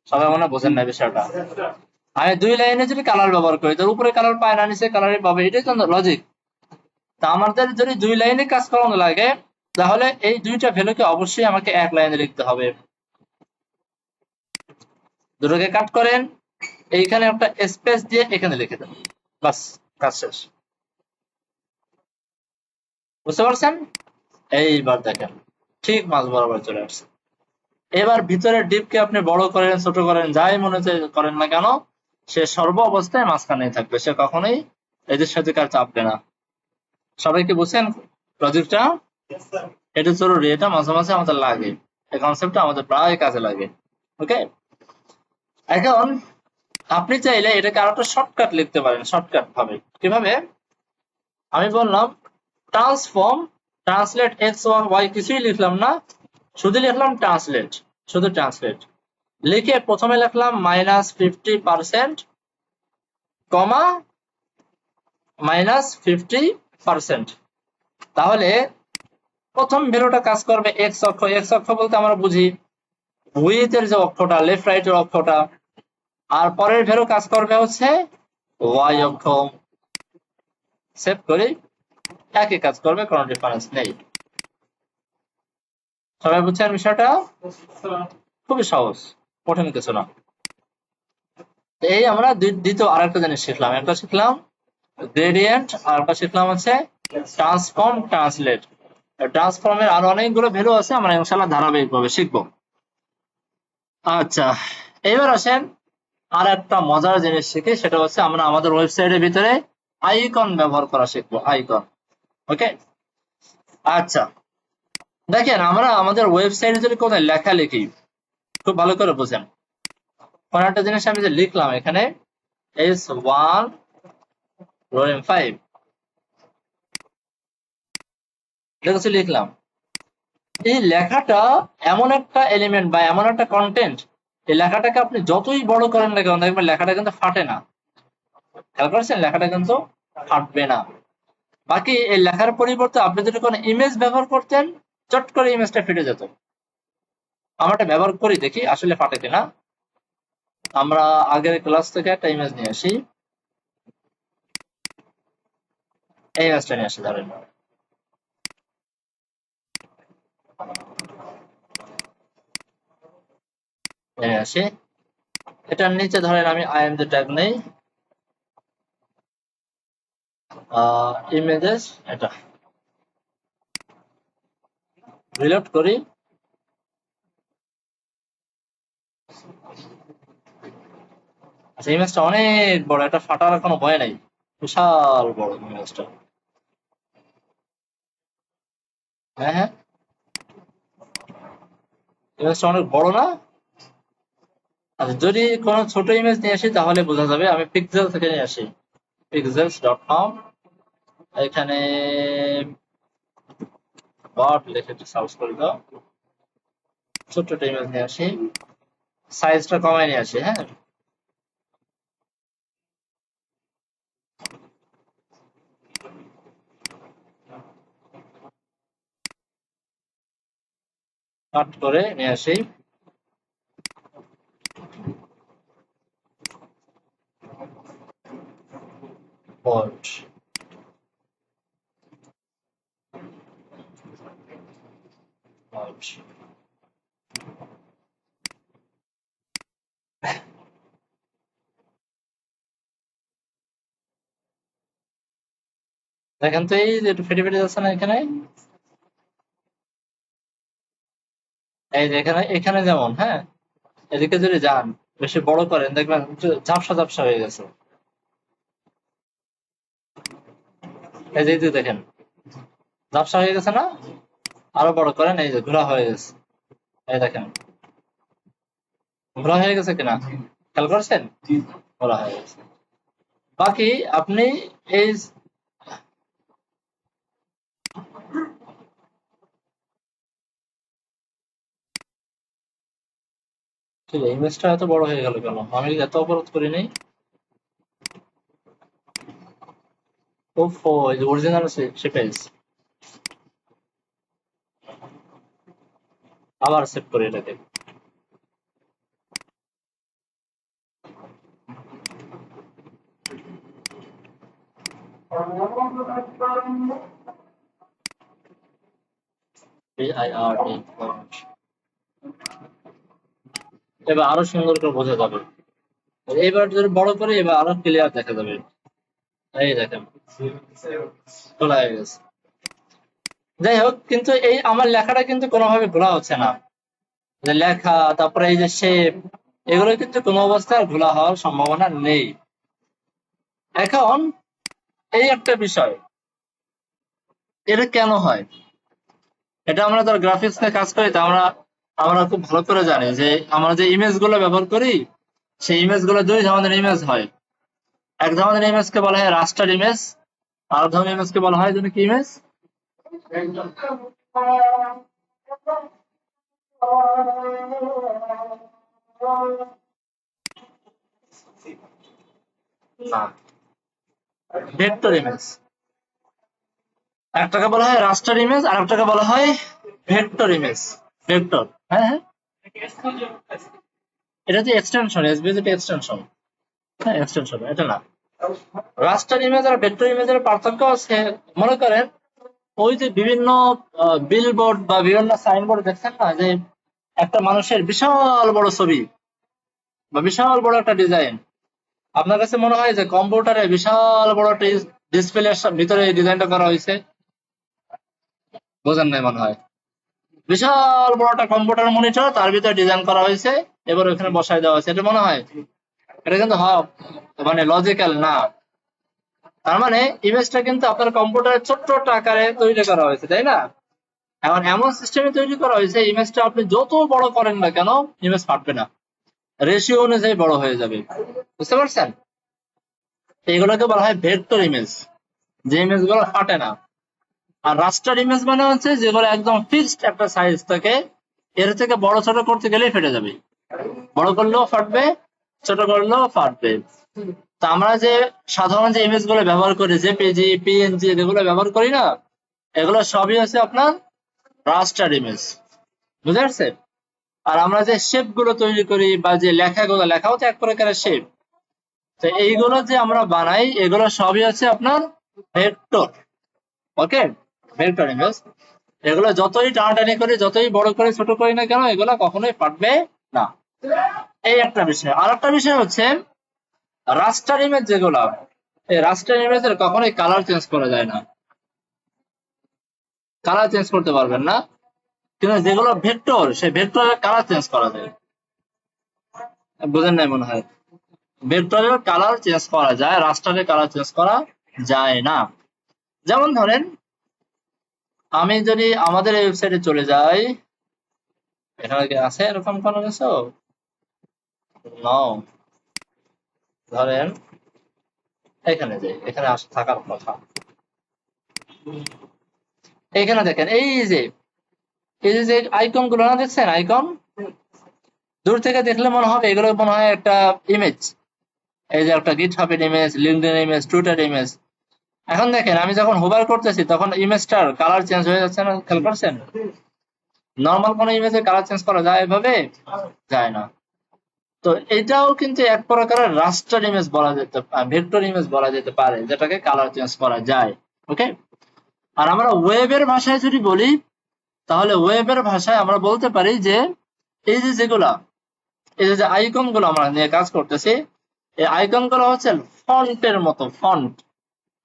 সবাই মনে বোঝেন না বিষয়টা? আমি 2 লাইনে যদি কালার ব্যবহার করি তো উপরে কালার পায় না, নিচে কালারই পাবে, এটাই তো লজিক। তা আমাদের যদি 2 লাইনে কাজ করানো লাগে তাহলে এই দুইটা ভ্যালুকে অবশ্যই আমাকে এক লাইনে লিখতে হবে। দুটোকে কাট করেন, এইখানে একটা স্পেস দিয়ে এখানে লিখে দেন, বাস কাজ শেষ। বুঝতে পারছেন? এইবার দেখেন ঠিক মাঝ বরাবর চলে আসছে। এবার ভিতরের ডিপকে আপনি বড় করেন ছোট করেন যাই মনে করেন না কেন, সে সর্ব অবস্থায় মাঝখানেই থাকবে, সে কখনোই এদের সাথে কার চাপবে না। সবাই কি বুঝছেন লজিকটা? এটা জরুরি, এটা মাঝে মাঝে আমাদের লাগে, এই কনসেপ্টটা আমাদের প্রায় কাজে লাগে। ওকে, এখন আপনি চাইলে এটাকে আরো একটা শর্টকাট লিখতে পারেন, শর্টকাট ভাবে। কিভাবে? আমি বললাম ট্রান্সফর্ম ট্রান্সলেট এক্স ওয়াই, কিছুই লিখলাম না, শুধু লিখলাম ট্রান্সলেট, শুধু ট্রান্সলেট লিখে প্রথমে লিখলাম -50% কমা -50%। তাহলে প্রথম ভ্যালুটা কাজ করবে এক্স অক্ষ, এক্স অক্ষ বলতে আমরা বুঝি উইথ এর যে অক্ষটা, লেফট রাইট এর অক্ষটা, আর পরের ভ্যালু কাজ করবে হচ্ছে ওয়াই অক্ষ। সেভ করি, একই কাজ করবে, কোনো ডিফারেন্স নেই। সবাই বুঝছেন বিষয়টা? খুবই সহজ, কঠিন কিছু না। এই আমরা দ্বিতীয় আরেকটা জিনিস শিখলাম, একটা শিখলাম গ্রেডিয়েন্ট আর একটা শিখলাম হচ্ছে ট্রান্সফর্ম ট্রান্সলেট। ট্রান্সফর্মের আরো অনেকগুলো ভ্যালু আছে, আমরা ইনশাআল্লাহ ধারাবাহিকভাবে শিখবো। আচ্ছা, এবার আসেন আর একটা মজার জিনিস শিখি, সেটা হচ্ছে আমরা আমাদের ওয়েবসাইটের ভিতরে আইকন ব্যবহার করা শিখবো, আইকন। ওকে, আচ্ছা দেখেন আমরা আমাদের ওয়েবসাইটে যদি কোথায় লেখা লিখি, খুব ভালো করে বুঝেন। কোন একটা জিনিস আমি যে লিখলাম এখানে S1 রোল 5 লিখলাম, এই লেখাটা এমন একটা এলিমেন্ট বা এমন একটা কন্টেন্ট, এই লেখাটাকে আপনি যতই বড় করেন না কেন দেখবেন লেখাটা কিন্তু ফাটে না। খেয়াল করছেন? লেখাটা কিন্তু ফাটবে না। বাকি এই লেখার পরিবর্তে আপনি যদি কোনো ইমেজ ব্যবহার করতেন, চট করে ইমেজটা ফেটে যেত। আমরা এটা ব্যবহার করি, দেখি আসলে ফাটে কিনা। আমরা আগের ক্লাস থেকে একটা ইমেজ নিয়ে আসি, এই ইমেজটা নিয়ে আসি, ধরেন নিয়ে আসি। এটার নিচে ধরেন আমি IMG ট্যাগ নেই, ইমেজেস, এটা রিলোড করি। আচ্ছা, ইমেজটা অনেক বড়, এটা ফাটার কোনো ভয় নাই, বিশাল বড় ইমেজটা। হ্যাঁ হ্যাঁ, ইমেজটা অনেক বড় না? আচ্ছা, যদি কোনো ছোট ইমেজ নিয়ে আসি তাহলে বোঝা যাবে। আমি পিক্সেল থেকে নিয়ে আসি, pixels.com, এখানে বট লিখে একটু সার্চ করে দাও, ছোট্ট একটা ইমেজ নিয়ে আসি, সাইজটা কমায় নিয়ে আসি। হ্যাঁ, কাট করে নিয়ে আসি, বট বট দেখেন তো, এই যে একটু ফেটে ফেটে যাচ্ছে না এখানে, এই যে এখানে এখানে যেমন, হ্যাঁ এদিকে যদি যান বেশি বড় করেন দেখবেন একটু ঝাপসা ঝাপসা হয়ে গেছে। এই যে এই যে দেখেন ঝাপসা হয়ে গেছে না? আরো বড় করেন, এই যে ঘোরা হয়ে গেছে, এই দেখেন ঘোরা হয়ে গেছে কিনা, খেয়াল করছেন? ঘোরা হয়ে গেছে। বাকি আপনি এই ইমেজটা এত বড় হয়ে গেল কেন? আমি এত অপরাধ করি নাই। ওফো, এই যে অরিজিনাল শেপেজ। আবার সেভ করি এটাকে। PIRA। এবার আরো সুন্দর করে বোঝা যাবে। এবার যদি বড় করে এবার আরো ক্লিয়ার দেখা যাবে। এই দেখেন খোলা হয়ে গেছে। যাই হোক, কিন্তু এই আমার লেখাটা কিন্তু কোনোভাবে ঘোলা হচ্ছে না। যে লেখা, তারপরে এই যে শেপ, এগুলো কিন্তু কোনো অবস্থায় ঘোলা হওয়ার সম্ভাবনা নেই। এখন এই একটা বিষয়, এটা কেন হয়? এটা আমরা যারা গ্রাফিক্স নিয়ে কাজ করি, তা আমরা আমরা খুব ভালো করে জানি যে আমরা যে ইমেজ গুলো ব্যবহার করি, সেই ইমেজ গুলো দুই ধরনের ইমেজ হয়। এক ধরনের ইমেজকে বলা হয় রাস্টার ইমেজ, আর ধরনের ইমেজকে বলা হয় যেন কি ইমেজ, না, ভেক্টর ইমেজ। একটাকে বলা হয় রাস্টার ইমেজ আর একটাকে বলা হয় ভেক্টর ইমেজ। ভেক্টর, হ্যাঁ হ্যাঁ, এটা যে এক্সটেনশন, এসবিএস এটা এক্সটেনশন। হ্যাঁ এক্সটেনশন, এটা না। রাস্টার ইমেজ আর ভেক্টর ইমেজের পার্থক্য আছে, মনে করেন ওই যে বিভিন্ন বিলবোর্ড বা বিভিন্ন সাইনবোর্ড দেখছেন না, যে একটা মানুষের বিশাল বড় ছবি বা বিশাল বড় একটা ডিজাইন, আপনার কাছে মনে হয় যে কম্পিউটারে বিশাল বড় একটা ডিসপ্লের ভিতরে এই ডিজাইনটা করা হয়েছে? বোঝেন নাই মনে হয়। বিশাল বড় একটা কম্পিউটার মনিটর, তার ভিতরে ডিজাইন করা হয়েছে, এবার ওখানে বসায় দেওয়া হয়েছে, এটা মনে হয়? এটা কিন্তু মানে লজিক্যাল না। তার মানে ইমেজটা কিন্তু আপনার কম্পিউটারের ছোট্ট একটা আকারে তৈরি করা হয়েছে, তাই না? এখন এমন সিস্টেমে তৈরি করা হয়েছে, ইমেজটা আপনি যত বড় করেন না কেন, ইমেজ ফাটবে না, রেশিও অনুযায়ী বড় হয়ে যাবে। বুঝতে পারছেন? এগুলোকে বলা হয় ভেক্টর ইমেজ, যে ইমেজ গুলো ফাটে না। আর রাস্টার ইমেজ মানে হচ্ছে যেগুলো একদম ফিক্সড একটা সাইজ থাকে, এর থেকে বড় ছোট করতে গেলেই ফেটে যাবে, বড় করলেও ফাটবে, ছোট করলেও ফাটবে। তা আমরা যে সাধারণ যে ইমেজ গুলো ব্যবহার করি, জেপিজি, পিএনজি, যেগুলো ব্যবহার করি না, এগুলো সবই হচ্ছে আপনার রাস্টার ইমেজ। বুঝতে পারছেন? আর আমরা যে শেপ গুলো তৈরি করি বা যে লেখাগুলো, লেখাও তো এক প্রকারের শেপ, তো এইগুলো যে আমরা বানাই, এগুলো সবই হচ্ছে আপনার ভেক্টর। ওকে, ভেক্টর ইমেজ। এগুলো যতই টানাটানি করি, যতই বড় করে ছোট করি না কেন, এগুলো কখনোই ফাটবে না। এই একটা বিষয়। আর একটা বিষয় হচ্ছে রাস্টার ইমেজ যেগুলো, এই রাস্টার ইমেজের কখনোই কালার চেঞ্জ করা যায় না, কালার চেঞ্জ করতে পারবেন না। কিন্তু যেগুলো ভেক্টর, সেই ভেক্টরের কালার চেঞ্জ করা যায়। বুঝেন নাই মনে হয়? ভেক্টরের কালার চেঞ্জ করা যায়, রাস্টারের কালার চেঞ্জ করা যায় না। যেমন ধরেন, আমি যদি আমাদের এই ওয়েবসাইটে চলে যাই, এখানে কি আছে এরকম কোনো কিছু? নাও, ধরেন এখানে যাই, এখানে থাকার কথা। এখানে দেখেন, এই যে আইকন গুলো না দেখছেন, আইকন দূর থেকে দেখলে মনে হবে এগুলো মনে হয় একটা ইমেজ। এই যে একটা গিটহাবের image, LinkedIn image, Twitter image. এখন দেখেন আমি যখন হোভার করতেছি তখন ইমেজটার কালার চেঞ্জ হয়ে যাচ্ছে না, খেয়াল করছেন? নর্মাল কোন ইমেজের কালার চেঞ্জ করা যায় এভাবে? যায় না। তো এটাও কিন্তু এক প্রকারের রাস্টার ইমেজ বলা যেতে পারে, ভেক্টর ইমেজ বলা যেতে পারে, যেটাকে কালার চেঞ্জ করা যায়। ওকে। আর আমরা ওয়েবের ভাষায় যদি বলি, তাহলে ওয়েবের ভাষায় আমরা বলতে পারি যে এই যে যেগুলা, এই যে আইকন গুলো আমরা নিয়ে কাজ করতেছি, এই আইকন গুলো হচ্ছে ফন্টের মতো, ফন্ট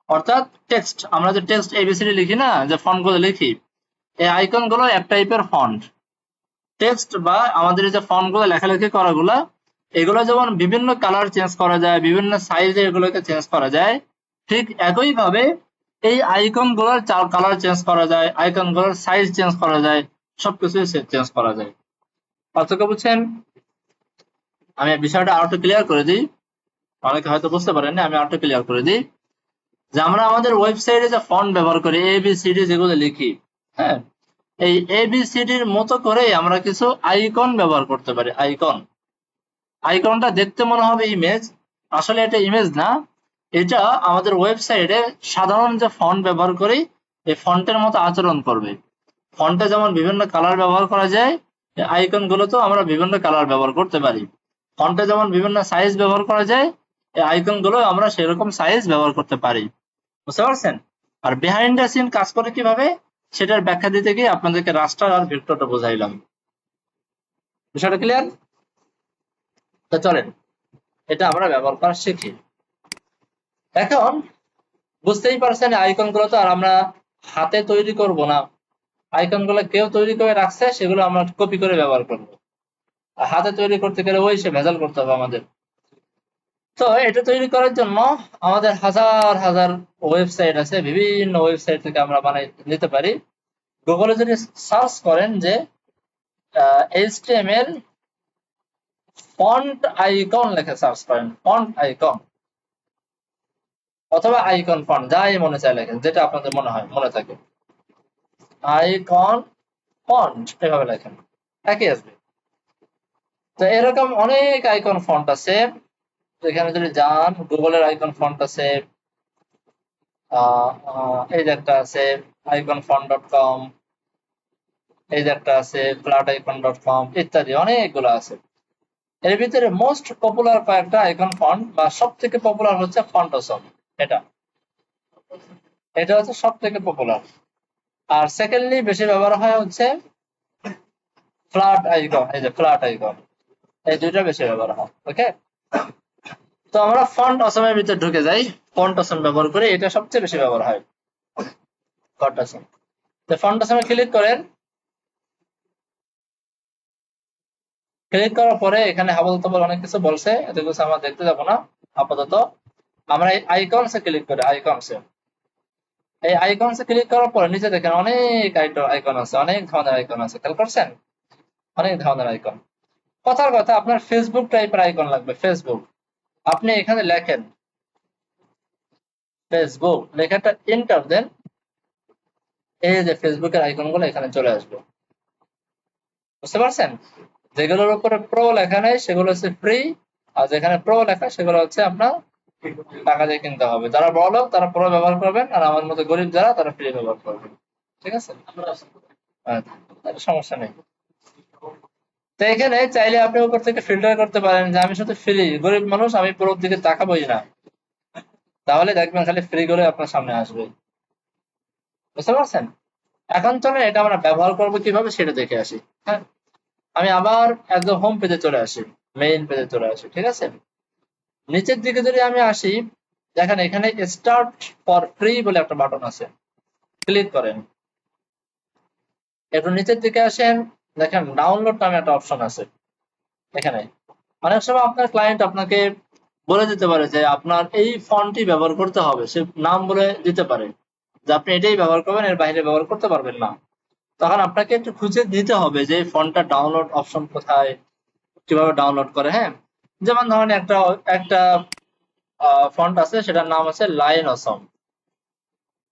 অর্থাৎ টেক্সট। আমরা যে টেক্সট এবিসিডি লিখি না, যে ফন্ট গুলো লিখি, এই আইকন গুলো এক টাইপের ফন্ট। টেক্সট বা আমাদের যে ফন্ট গুলো লেখালেখি করা গুলা, এগুলো যেমন বিভিন্ন কালার চেঞ্জ করা যায়, বিভিন্ন সাইজে এগুলোকে চেঞ্জ করা যায়, ঠিক একই ভাবে এই আইকন গুলোর কালার চেঞ্জ করা যায়, আইকন গুলোর সাইজ চেঞ্জ করা যায়, সবকিছু চেঞ্জ করা যায়। পার্থক্য বুঝছেন? আমি বিষয়টা আরো একটু ক্লিয়ার করে দিই, অনেকে হয়তো বুঝতে পারেননি, আমি আরো একটু ক্লিয়ার করে দিই। যে আমরা আমাদের ওয়েবসাইটে যে ফন্ট ব্যবহার করি, এবিসিডি যেগুলো লিখি, হ্যাঁ, এই এবিসিডির মতো করে আমরা কিছু আইকন ব্যবহার করতে পারি। আইকনটা দেখতে মনে হবে ইমেজ, আসলে এটা ইমেজ না, এটা আমাদের ওয়েবসাইটে সাধারণ যে ফন্ট ব্যবহার করি এই ফন্টের মতো আচরণ করবে। ফন্টে যেমন বিভিন্ন কালার ব্যবহার করা যায়, আইকন গুলোতেও আমরা বিভিন্ন কালার ব্যবহার করতে পারি। ফন্টে যেমন বিভিন্ন সাইজ ব্যবহার করা যায়, এই আইকন গুলো আমরা সেরকম সাইজ ব্যবহার করতে পারি। বুঝতে পারছেন? আর বিহাইন্ড দ্য সিন কাজ করে কিভাবে সেটার ব্যাখ্যা দিতে গিয়ে আপনাদেরকে রাস্টার আর ভেক্টরটা বোঝাইলাম। বিষয়টা ক্লিয়ার? তো চলেন এটা আমরা ব্যবহার করা শিখি। এখন বুঝতেই পারছেন আইকন গুলো তো আর আমরা হাতে তৈরি করব না, আইকন গুলো কেউ তৈরি করে রাখছে, সেগুলো আমরা কপি করে ব্যবহার করবো। হাতে তৈরি করতে গেলে ওই সে ভেজাল করতে হবে আমাদের। তো এটা তৈরি করার জন্য আমাদের হাজার হাজার ওয়েবসাইট আছে, বিভিন্ন ওয়েবসাইট থেকে আমরা বানাই নিতে পারি। গুগলে যদি সার্চ করেন যে HTML ফন্ট আইকন লেখে সার্চ করেন, ফন্ট আইকন অথবা আইকন ফন্ট, যাই মনে চায় লেখেন, যেটা আপনাদের মনে হয় মনে থাকে, আইকন ফন্ট এভাবে লেখেন, একই আসবে। তো এরকম অনেক আইকন ফন্ট আছে। এখানে যদি যান, গুগলের আইকন ফন্ট আছে, এই যে একটা আছে icon.font.com, এই যে একটা আছে flaticon.com, ইত্যাদি অনেকগুলো আছে। এর ভিতরে মোস্ট পপুলার কয়েকটা আইকন ফন্ট বা সব থেকে পপুলার হচ্ছে ফন্টসম। এটা এটা হচ্ছে সব থেকে পপুলার। আর সেকেন্ডলি বেশি ব্যবহার হয় হচ্ছে ফ্ল্যাট আইকন, এই যে ফ্ল্যাট আইকন, এই দুইটা বেশি ব্যবহার হয়। ওকে, তো আমরা ফন্ট অসমের ভিতরে ঢুকে যাই, ফন্ট অসম ব্যবহার করে, এটা সবচেয়ে বেশি ব্যবহার হয় ফন্ট অসম। তো ফন্ট অসমে ক্লিক করেন, ক্লিক করার পরে এখানে হাবল তাবল অনেক কিছু বলছে, এত কিছু আমরা দেখতে যাবো না আপাতত। আমরা এই আইকনসে ক্লিক করি, আইকনসে, এই আইকনসে ক্লিক করার পরে নিচে দেখেন অনেক আইকন আছে, অনেক ধরনের আইকন আছে, খেয়াল করছেন? অনেক ধরনের আইকন। কথার কথা, আপনার ফেসবুক টাইপের আইকন লাগবে, ফেসবুক। আপনি এখানে লেখেন ফেসবুক, লেখাটা এন্টার দেন, এই যে ফেসবুকের আইকন গুলো এখানে চলে আসবে। বুঝতে পারছেন? যেগুলোর উপরে প্রো লেখা নেই সেগুলো হচ্ছে ফ্রি, আর যেখানে প্রো লেখা সেগুলো হচ্ছে আপনার টাকা দিয়ে কিনতে হবে। যারা বড় লোক তারা প্রো ব্যবহার করবেন, আর আমার মতো গরিব যারা তারা ফ্রি ব্যবহার করবেন। ঠিক আছে, সমস্যা নেই। তো এখানে চাইলে আপনি উপর থেকে ফিল্টার করতে পারেন যে আমি শুধু ফ্রি, গরিব মানুষ, আমি প্রোর দিকে তাকাবোই না, তাহলে দেখবেন খালি ফ্রি করে আপনার সামনে আসবে। বুঝতে পারছেন? এখন চলেন এটা আমরা ব্যবহার করবো কিভাবে সেটা দেখে আসি। হ্যাঁ, আমি আবার একদম হোম পেজে চলে আসি, মেইন পেজে চলে আসি। ঠিক আছে, নিচের দিকে যদি আমি আসি, দেখেন এখানে স্টার্ট ফর ফ্রি বলে একটা বাটন আছে, ক্লিক করেন। একটু নিচের দিকে আসেন, দেখেন ডাউনলোড নামে একটা অপশন আছে এখানে। অনেক সময় আপনার ক্লায়েন্ট আপনাকে বলে দিতে পারে যে আপনার এই ফন্টটি ব্যবহার করতে হবে, সে নাম বলে দিতে পারে যে আপনি এটাই ব্যবহার করবেন, এর বাইরে ব্যবহার করতে পারবেন না। তখন আপনাকে একটু খুঁজে দিতে হবে যে ফন্টটা ডাউনলোড অপশন কোথায়, কিভাবে ডাউনলোড করে। হ্যাঁ, যেমন ধরেন একটা একটা ফন্ট আছে, সেটার নাম আছে লাইন অসম,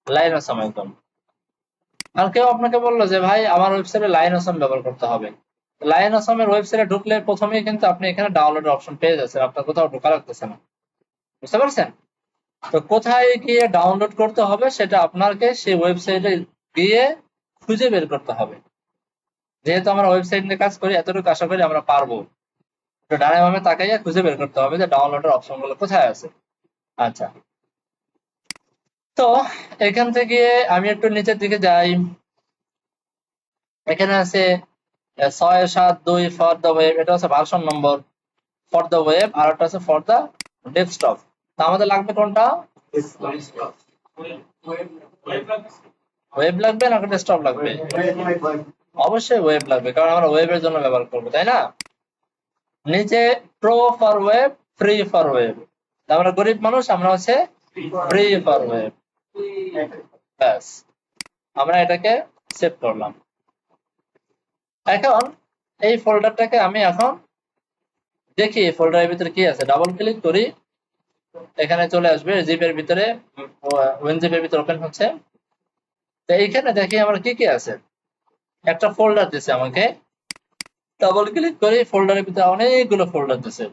লাইন অসম একদম। আর কেউ আপনাকে বললো যে ভাই আমার ওয়েবসাইটে লাইন অসম ব্যবহার করতে হবে, লাইন অসমের ওয়েবসাইটে ঢুকলে প্রথমেই কিন্তু আপনি এখানে ডাউনলোড অপশন পেয়ে যাচ্ছেন, আপনার কোথাও ঢোকা লাগতেছে না। বুঝতে পারছেন? তো কোথায় গিয়ে ডাউনলোড করতে হবে সেটা আপনাকে সেই ওয়েবসাইটে গিয়ে খুঁজে বের করতে হবে। যেহেতু আমরা ওয়েবসাইট নিয়ে কাজ করি, এতটুকু আশা করি আমরা পারবো। তো ডানে বামে তাকাইয়া খুঁজে বের করতে হবে যে ডাউনলোডের অপশন গুলো কোথায় আছে। আচ্ছা, তো এখান থেকে আমি একটু নিচের দিকে যাই, এখানে আছে 672 ফর দ্য ওয়েব, এটা হচ্ছে version number for the web, আর একটা আছে ফর দ্য ডেস্কটপ। তা আমাদের লাগবে কোনটা? ওয়েব লাগবে না ডেস্কটপ লাগবে? অবশ্যই ওয়েব লাগবে, কারণ আমরা ওয়েবের জন্য ব্যবহার করবো, তাই না? নিচে pro for web, free for web, আমরা গরিব মানুষ, আমরা হচ্ছে ফ্রি ফর ওয়েব। ব্যাস, আমরা এটাকে সেভ করলাম। এখন এই ফোল্ডারটাকে আমি এখন দেখি ফোল্ডারের ভিতরে কি আছে, ডাবল ক্লিক করি, এখানে চলে আসবে জিপের ভিতরে, উইনজিপের ভিতরে ওপেন হচ্ছে। তো এইখানে দেখি আমার কি কি আছে, একটা ফোল্ডার দিছে আমাকে, ডাবল ক্লিক করে ফোল্ডারের ভিতরে অনেকগুলো ফোল্ডার দিছে।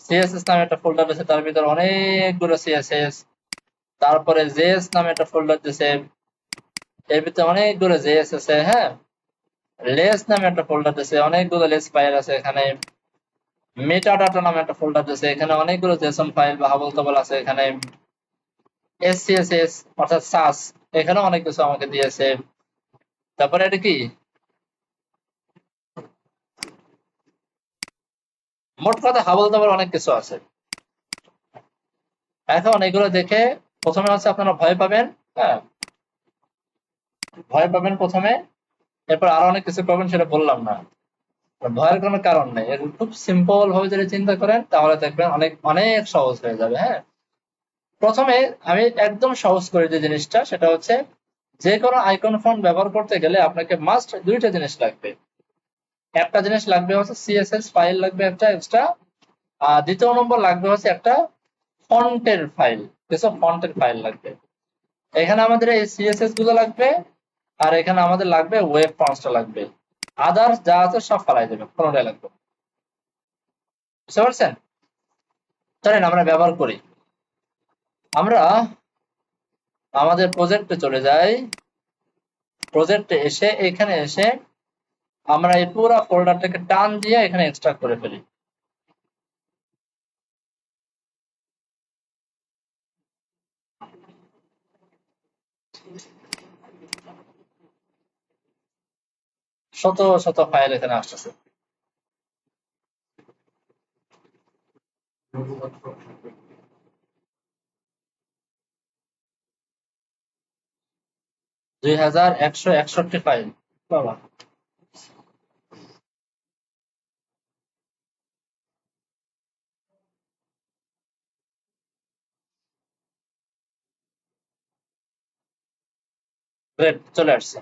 সিএসএস নামে একটা ফোল্ডার আছে, তার ভিতরে অনেকগুলো সিএসএস। তারপরে জেএস নামে একটা ফোল্ডার দিছে, এর ভিতরে অনেকগুলো জেএস আছে। হ্যাঁ, লেস নামে একটা ফোল্ডার দিছে, অনেকগুলো লেস ফাইল আছে এখানে। মেটা ডাটা নামে একটা ফোল্ডার দিছে, এখানে অনেকগুলো জেসন ফাইল বা হাবল তাবল আছে এখানে। এসসিএসএস অর্থাৎ সাস, এখানে অনেক কিছু আমাকে দিয়েছে। তারপরে এটা কি, মোট কথা হাবল তাবল অনেক কিছু আছে। এখন এগুলো দেখে প্রথমে হচ্ছে আপনারা ভয় পাবেন। হ্যাঁ, ভয় পাবেন প্রথমে, এরপর আরো অনেক কিছু পাবেন, সেটা বললাম না। ভয়ের কোনো কারণ নেই, এর খুব সিম্পল ভাবে যদি চিন্তা করেন তাহলে দেখবেন অনেক অনেক সহজ হয়ে যাবে। হ্যাঁ, প্রথমে আমি একদম সহজ করে দিই জিনিসটা, সেটা হচ্ছে যে কোনো আইকন ফন্ট ব্যবহার করতে গেলে আপনাকে মাস্ট দুইটা জিনিস লাগবে। একটা জিনিস লাগবে হচ্ছে সিএসএস ফাইল লাগবে একটা এক্সট্রা, আর দ্বিতীয় নম্বর লাগবে হচ্ছে একটা ফন্টের ফাইল, কিছু ফন্টের ফাইল লাগবে। এখানে আমাদের এই সিএসএস গুলো লাগবে, আর এখানে আমাদের লাগবে ওয়েব ফন্টসটা লাগবে। আদার্স যা আছে সব ফালাই দেবে, কোনোটাই লাগবে না। বুঝতে পারছেন? চলেন আমরা ব্যবহার করি। আমরা আমাদের প্রজেক্টে চলে যাই। প্রজেক্টে এসে এখানে এসে আমরা এই পুরো ফোল্ডারটাকে টান দিয়ে এখানে এক্সট্রাক্ট করে ফেলি। শত শত ফাইল এখানে আসতেছে। 2161 ফাইল। বাবা, গ্রেট, চলে আসছে।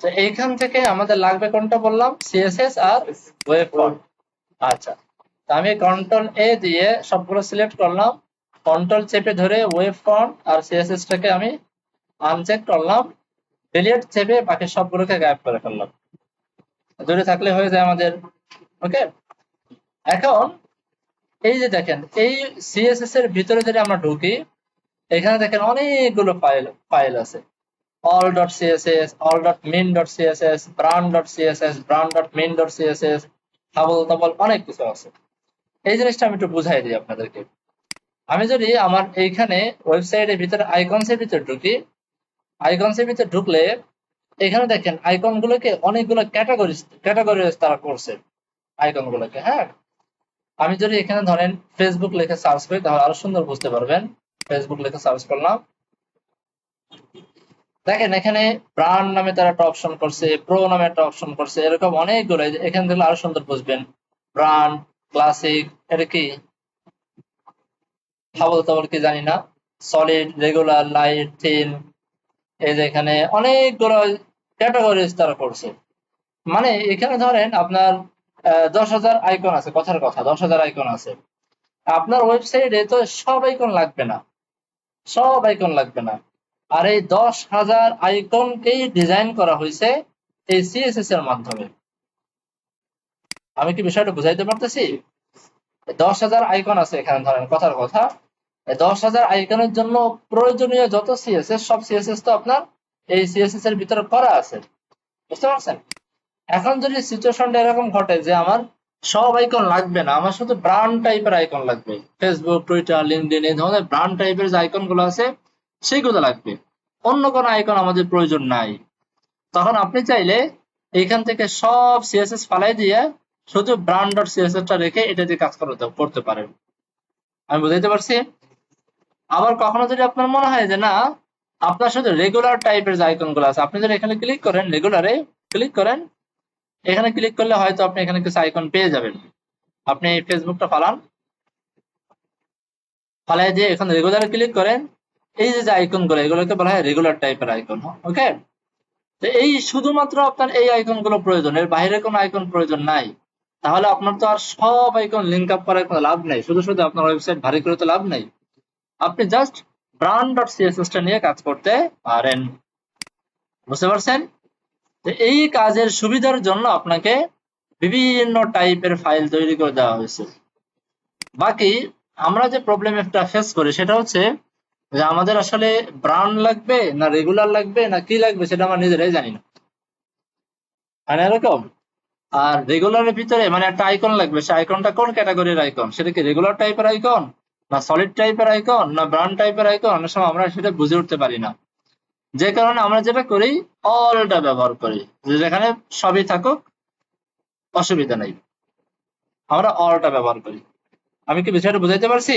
তো এইখান থেকে আমাদের লাগবে কোনটা বললাম, সিএসএস আর ওয়েব ফন্ট। আচ্ছা, তো আমি কন্ট্রোল এ দিয়ে সবগুলো সিলেক্ট করলাম, কন্ট্রোল চেপে ধরে ওয়েব ফন্ট আর সিএসএস টাকে আমি আনচেক করলাম, ডিলিট চেপে বাকি সবগুলোকে গায়েব করে ফেললাম। দূরে থাকলে হয়ে যায় আমাদের। ওকে, এখন এই যে দেখেন, এই সিএসএস এর ভিতরে যদি আমরা ঢুকি, এখানে দেখেন অনেকগুলো ফাইল ফাইল আছে। all.css, all.min.css, brand.css, brand.min.css, Hubble তাবল অনেক কিছু আছে। এই জিনিসটা আমি একটু বুঝাই দিই আপনাদেরকে। আমি যদি আমার এইখানে ওয়েবসাইটের ভিতরে আইকনস এর ভিতরে ঢুকি, আইকনস এর ভিতরে ঢুকলে এখানে দেখেন আইকন গুলোকে অনেকগুলো ক্যাটাগরি তারা করছে আইকন গুলোকে। হ্যাঁ, আমি যদি এখানে ধরেন ফেসবুক লিখে সার্চ করি তাহলে আরো সুন্দর বুঝতে পারবেন। ফেসবুক লিখে সার্চ করলাম, দেখেন এখানে ব্র্যান্ড নামে তারা একটা অপশন করছে, প্রো নামে একটা অপশন করছে, এরকম অনেকগুলো। এখানে দেখলে আরো সুন্দর বুঝবেন। ব্র্যান্ড, ক্লাসিক, এটা কি হাবল তাবল কি জানি না, সলিড, রেগুলার, লাইট, থিন, এই যে এখানে অনেকগুলো ক্যাটাগরিজ তারা করছে। মানে এখানে ধরেন আপনার 10,000 আইকন আছে, কথার কথা 10,000 আইকন আছে। আপনার ওয়েবসাইটে তো সব আইকন লাগবে না, সব আইকন লাগবে না। আর এই 10,000 আইকনকেই ডিজাইন করা হয়েছে এই সিএসএস এর মাধ্যমে। আমি কি বিষয়টা বুঝাইতে পারতেছি? 10,000 আইকন আছে এখানে, ধরেন কথার কথা 10,000 আইকনের জন্য প্রয়োজনীয় যত সিএসএস, সব সিএসএস তো আপনার এই সিএসএস এর ভিতরে করা আছে। বুঝতে পারছেন? এখন যদি সিচুয়েশনটা এরকম ঘটে যে আমার সব আইকন লাগবে না, আমার শুধু ব্র্যান্ড টাইপের আইকন লাগবে, ফেসবুক, টুইটার, লিঙ্কডইন এই ধরনের ব্র্যান্ড টাইপের যে আইকন গুলো আছে সেগুলো লাগবে, অন্য কোনো আইকন আমাদের প্রয়োজন নাই, তখন আপনি চাইলে এইখান থেকে সব সিএসএস ফালাই দিয়ে শুধু ব্র্যান্ড ডট সিএসএস টা রেখে এটা দিয়ে কাজ করতে পারেন। আমি বুঝাইতে পারছি? আবার কখনো যদি আপনার মনে হয় যে না, আপনার শুধু রেগুলার টাইপের যে আইকন গুলো আছে, আপনি যদি এখানে ক্লিক করেন, রেগুলারে ক্লিক করেন, এখানে ক্লিক করলে হয়তো আপনি এখানে কিছু আইকন পেয়ে যাবেন। আপনি ফেসবুকটা ফালাই দিয়ে এখানে রেগুলারে ক্লিক করেন, এই যে আইকন গুলো, এগুলোকে বলা হয় রেগুলার টাইপের আইকন। ওকে, তো এই শুধুমাত্র আপনার এই আইকন গুলো প্রয়োজন, এর বাইরে কোনো আইকন প্রয়োজন নাই। তাহলে আপনার তো আর সব আইকন লিঙ্ক আপ করার কোনো লাভ নেই, শুধু শুধু আপনার ওয়েবসাইট ভারী করে তো লাভ নেই। আপনি জাস্ট ব্র্যান্ড ডট সিএসএস টা নিয়ে কাজ করতে পারেন। বুঝতে পারছেন? তো এই কাজের সুবিধার জন্য আপনাকে বিভিন্ন টাইপের ফাইল তৈরি করে দেওয়া হয়েছে। বাকি আমরা যে প্রবলেম একটা ফেস করি সেটা হচ্ছে যে আমাদের আসলে ব্রাউন লাগবে না রেগুলার লাগবে না কি লাগবে সেটা আমরা নিজেরাই জানি না, মানে এরকম। আর রেগুলারের ভিতরে মানে একটা আইকন লাগবে, সে আইকনটা কোন ক্যাটাগরির আইকন, সেটা কি রেগুলার টাইপের আইকন না সলিড টাইপের আইকন না ব্রাউন টাইপের আইকন, অনেক সময় আমরা সেটা বুঝে উঠতে পারি না। যে কারণে আমরা যেটা করি অলটা ব্যবহার করি, যে যেখানে সবই থাকুক অসুবিধা নেই, আমরা অলটা ব্যবহার করি। আমি কি বিষয়টা বুঝাইতে পারছি?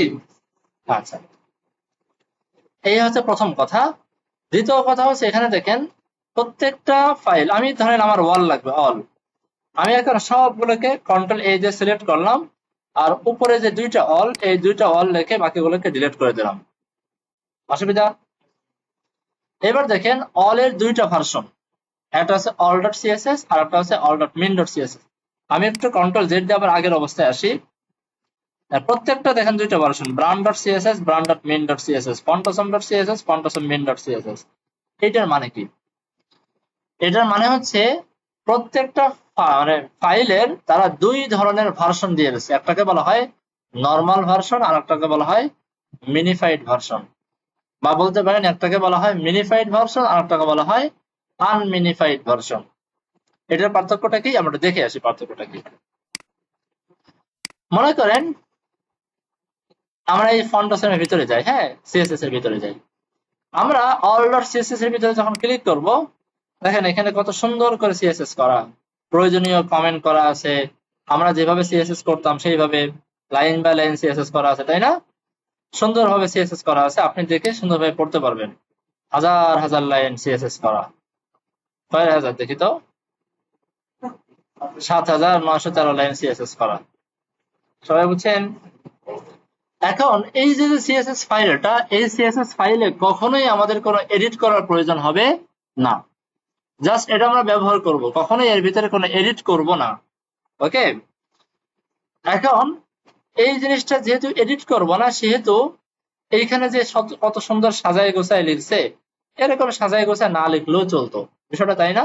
আচ্ছা, এই হচ্ছে প্রথম কথা। দ্বিতীয় কথা হচ্ছে এখানে দেখেন প্রত্যেকটা ফাইল, আমি ধরেন আমার ওয়াল লাগবে অল, আমি এখন সবগুলোকে কন্ট্রোল এ দিয়ে সিলেক্ট করলাম, আর উপরে যে দুইটা অল, এই দুইটা অল লিখে বাকিগুলোকে ডিলিট করে দিলাম। অসুবিধা? এবার দেখেন অল এর দুইটা ভার্সন, একটা হচ্ছে অল ডট সিএসএস আর একটা হচ্ছে all dot min dot CSS. আমি একটু কন্ট্রোল জেড দিয়ে আবার আগের অবস্থায় আসি। প্রত্যেকটা দেখেন দুইটা version, brown dot CSS, brown dot min dot CSS, font awesome dot CSS, font awesome min dot CSS. এটার মানে কি? এটার মানে হচ্ছে প্রত্যেকটা মানে ফাইলের তারা দুই ধরনের ভার্সন দিয়ে দিচ্ছে, একটাকে বলা হয় নর্মাল ভার্সন আর একটাকে বলা হয় মিনিফাইড ভার্সন, বা বলতে পারেন একটাকে বলা হয় মিনিফাইড ভার্সন আর একটাকে বলা হয় আনমিনিফাইড ভার্সন। এটার পার্থক্যটা কি আমরা দেখে আসি। পার্থক্যটা কি, মনে করেন আমরা এই ফন্টসম এর ভিতরে যাই, হ্যাঁ সিএসএস এর ভিতরে যাই, আমরা অল ডট সিএসএস এর ভিতরে যখন ক্লিক করব, দেখেন এখানে কত সুন্দর করে সিএসএস করা, প্রয়োজনীয় কমেন্ট করা আছে, আমরা যেভাবে সিএসএস করতাম সেইভাবে লাইন বাই লাইন সিএসএস করা আছে, তাই না? সুন্দরভাবে সিএসএস করা আছে, আপনি দেখে সুন্দরভাবে পড়তে পারবেন। হাজার হাজার লাইন সিএসএস করা, কয় হাজার দেখি তো, ৭,৯১৩ লাইন সিএসএস করা। সবাই বুঝছেন? এখন এই যে সিএসএস ফাইলটা, এই সিএসএস ফাইলে কখনোই আমাদের কোনো এডিট করার প্রয়োজন হবে না, জাস্ট এটা আমরা ব্যবহার করব, কখনোই এর ভিতরে কোনো এডিট করব না। ওকে, এখন এই জিনিসটা যেহেতু এডিট করব না, সেহেতু এইখানে যে কত সুন্দর সাজায় গোছায় লিখছে, এরকম সাজায় গোছায় না লিখলেও চলতো, বিষয়টা তাই না?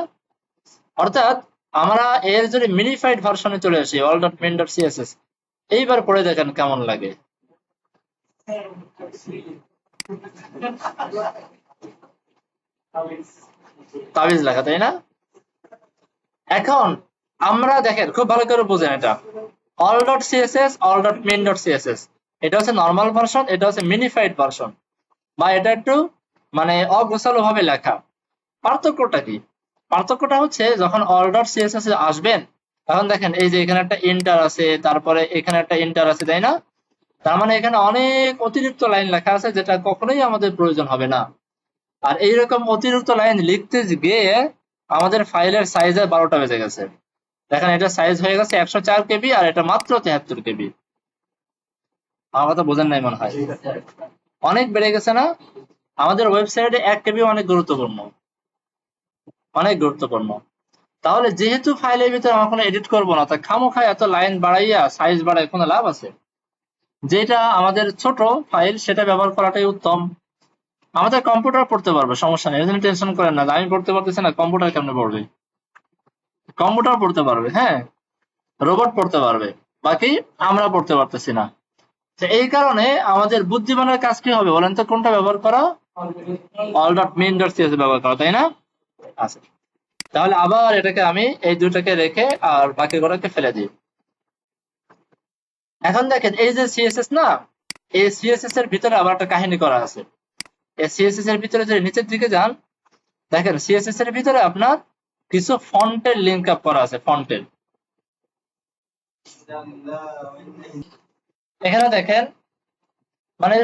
অর্থাৎ আমরা এর যদি মিনিফাইড ভার্সনে চলে আসি all dot main dot CSS, এইবার পড়ে দেখেন কেমন লাগে। তাবিজ লেখা, তাই না? এখন আমরা দেখেন খুব ভালো করে বোঝেন এটা, all dot CSS all dot main dot CSS, এটা হচ্ছে নর্মাল ভার্সন, এটা হচ্ছে মিনিফাইড ভার্সন, বা এটা একটু মানে অগোছালো ভাবে লেখা। পার্থক্যটা কি? পার্থক্যটা হচ্ছে যখন অল ডট সিএসএস এ আসবেন, তখন দেখেন এই যে এখানে একটা এন্টার আছে, তারপরে এখানে একটা এন্টার আছে, তাই না? তার মানে এখানে অনেক অতিরিক্ত লাইন লেখা আছে যেটা কখনোই আমাদের প্রয়োজন হবে না। আর এইরকম অতিরিক্ত লাইন লিখতে গিয়ে আমাদের ফাইলের সাইজে 12টা বেজে গেছে। দেখেন এটা সাইজ হয়ে গেছে 104 কেবি, আর এটা মাত্র 73 কেবি। আমার কথা বোঝেন নাই মনে হয়, অনেক বেড়ে গেছে না? আমাদের ওয়েবসাইটে 1 কেবি অনেক গুরুত্বপূর্ণ, অনেক গুরুত্বপূর্ণ। তাহলে যেহেতু ফাইলের ভিতরে আমরা কোনো এডিট করবো না, তা খামোখা এত লাইন বাড়াইয়া সাইজ বাড়ায় কোনো লাভ আছে? যেটা আমাদের ছোট ফাইল সেটা ব্যবহার করাটাই উত্তম। আমাদের কম্পিউটার পড়তে পারবে, সমস্যা নেই, এজন্য টেনশন করেন না আমি পড়তে পারতেছি না, কম্পিউটার কেমনে পড়বে? কম্পিউটার পড়তে পারবে, হ্যাঁ, রোবট পড়তে পারবে, বাকি আমরা পড়তে পারতেছি না। এই কারণে আমাদের বুদ্ধিমানের কাজ কি হবে বলেন তো, কোনটা ব্যবহার করা? All dot main dot CS ব্যবহার করা, তাই না? আচ্ছা, তাহলে আবার এটাকে আমি এই দুটাকে রেখে আর বাকি গুলোকে ফেলে দিই। এখন দেখেন এই যে সিএসএস না, এই সিএসএস এর ভিতরে আবার একটা কাহিনী করা আছে। এই সিএসএস এর ভিতরে যদি নিচের দিকে যান, দেখেন সিএসএস এর ভিতরে আপনার কিছু ফন্টের লিঙ্ক আপ করা আছে, ফন্টের। এখানে দেখেন মানে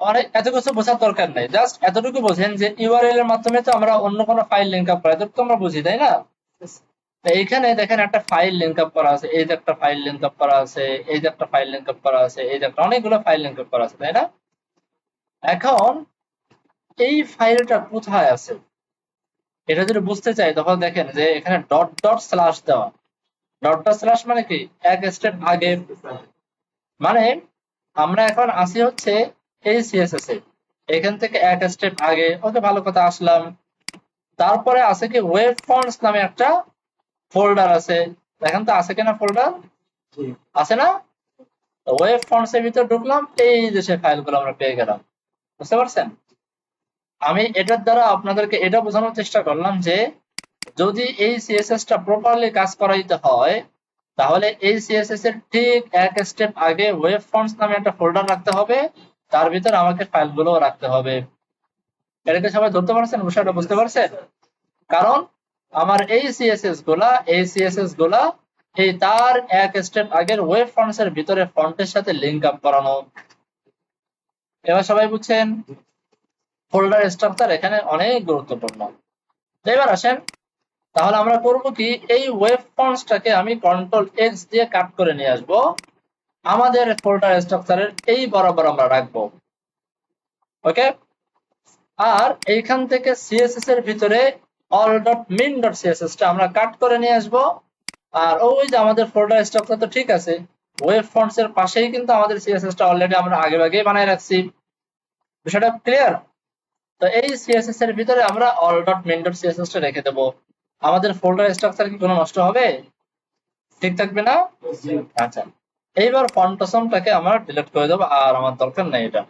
অনেক এত কিছু বোঝার দরকার নেই, জাস্ট এতটুকু বোঝেন যে ইউআরএল এর মাধ্যমে তো আমরা অন্য কোনো ফাইল লিঙ্ক আপ করা, এতটুকু আমরা বুঝি, তাই না? এইখানে দেখেন একটা ফাইল লিঙ্ক আপ করা আছে, এই যে একটা ফাইল লিঙ্ক আপ করা আছে, এই যে একটা ফাইল লিঙ্ক আপ করা আছে, এই যে একটা, অনেকগুলো ফাইল লিঙ্ক আপ করা আছে, তাই না? এখন এই ফাইলটা কোথায় আছে এটা যদি বুঝতে চাই, তখন দেখেন যে এখানে ডট ডট স্ল্যাশ দেওয়া। ডট ডট স্ল্যাশ মানে কি, এক স্টেপ আগে, মানে আমরা এখন আসি হচ্ছে এই সিএসএস এ, এখান থেকে এক স্টেপ আগে। ওকে, ভালো কথা, আসলাম। তারপরে আছে কি ওয়েব ফন্টস নামে একটা ফোল্ডার আছে, দেখেন তো আছে কিনা ফোল্ডার, আছে না? ওয়েব ফন্টস এর ভিতরে ঢুকলাম, এই যে সেই ফাইলগুলো আমরা পেয়ে গেলাম। বুঝতে পারছেন? আমি এটার দ্বারা আপনাদেরকে এটা বোঝানোর চেষ্টা করলাম যে যদি এই সিএসএস টা প্রপারলি কাজ করাইতে হয়, তাহলে এই সিএসএস এর ঠিক এক স্টেপ আগে ওয়েব ফন্টস নামে একটা ফোল্ডার রাখতে হবে, তার ভিতরে আমাকে ফাইলগুলো রাখতে হবে। এটাকে সবাই ধরতে পারছেন? বিষয়টা বুঝতে পারছেন? কারণ আমার এই সিএসএস গুলা এই তার এক স্টেপ আগের ওয়েব ফন্টস এর ভিতরে ফন্টের সাথে লিংক আপ করানো। এবার সবাই বুঝছেন? ফোল্ডার স্ট্রাকচার এখানে অনেক গুরুত্বপূর্ণ। এবার আসেন, তাহলে আমরা করব কি, এই ওয়েব ফন্টসটাকে আমি কন্ট্রোল এক্স দিয়ে কাট করে নিয়ে আসবো, আমাদের ফোল্ডার স্ট্রাকচারের এই বরাবর আমরা রাখবো। ওকে, আর এইখান থেকে সিএসএস এর ভিতরে all.min.css টা আমরা কাট করে নিয়ে আসবো। আর ওই যে আমাদের ফোল্ডার স্ট্রাকচার তো ঠিক আছে, ওয়েব ফন্টস এর পাশেই কিন্তু আমাদের সিএসএস টা অলরেডি আমরা আগেভাগেই বানায় রাখছি। বিষয়টা ক্লিয়ার? তো এই সিএসএস এর ভিতরে আমরা all.min.css টা রেখে দেবো। আমাদের ফোল্ডার স্ট্রাকচার কি কোনো নষ্ট হবে? ঠিক থাকবে না? আচ্ছা, এইবার ফন্টসমটাকে আমরা ডিলিট করে দেবো, আর আমার দরকার নেই এটা।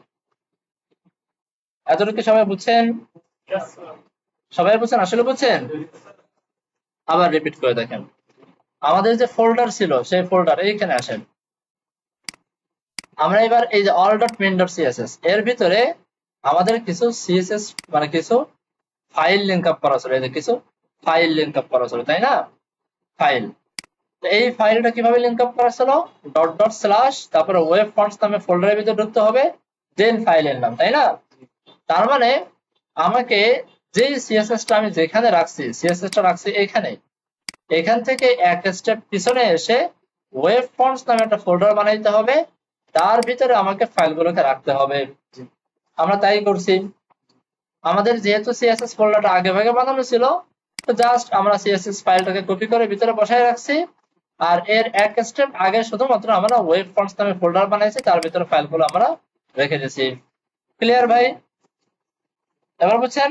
এতটুকু সবাই বুঝছেন? সবাই বুঝছেন? আসলে বুঝছেন? আবার রিপিট করে দেখেন। আমাদের যে ফোল্ডার ছিল সেই ফোল্ডার এইখানে আসেন। আমরা এবার এই যে all.min.css এর ভিতরে আমাদের কিছু সিএসএস মানে কিছু ফাইল লিংক আপ করা ছিল, এই যে কিছু ফাইল লিংক আপ করা ছিল, তাই না? ফাইল, এই ফাইলটা কিভাবে লিংক আপ করা ছিল? ডট ডট স্ল্যাশ তারপরে ওয়েব ফন্টস নামে ফোল্ডারের ভিতরে ঢুকতে হবে, দেন ফাইলের নাম, তাই না? তার মানে আমাকে যে সিএসএস টা আমি যেখানে রাখছি, সিএসএস টা রাখছি এখানে, এখান থেকে এক স্টেপ পিছনে এসে ওয়েব ফন্টস নামে একটা ফোল্ডার বানাইতে হবে, তার ভিতরে আমাকে ফাইলগুলোকে রাখতে হবে। আমরা তাই করছি। আমাদের যেহেতু সিএসএস ফোল্ডারটা আগে ভাগে বানানো ছিল, তো জাস্ট আমরা সিএসএস ফাইলটাকে কপি করে ভিতরে বসায় রাখছি, আর এর এক স্টেপ আগে শুধুমাত্র আমরা ওয়েব ফন্টস নামে ফোল্ডার বানাইছি, তার ভিতরে ফাইলগুলো আমরা রেখে দিয়েছি। ক্লিয়ার ভাই? এবার বুঝছেন?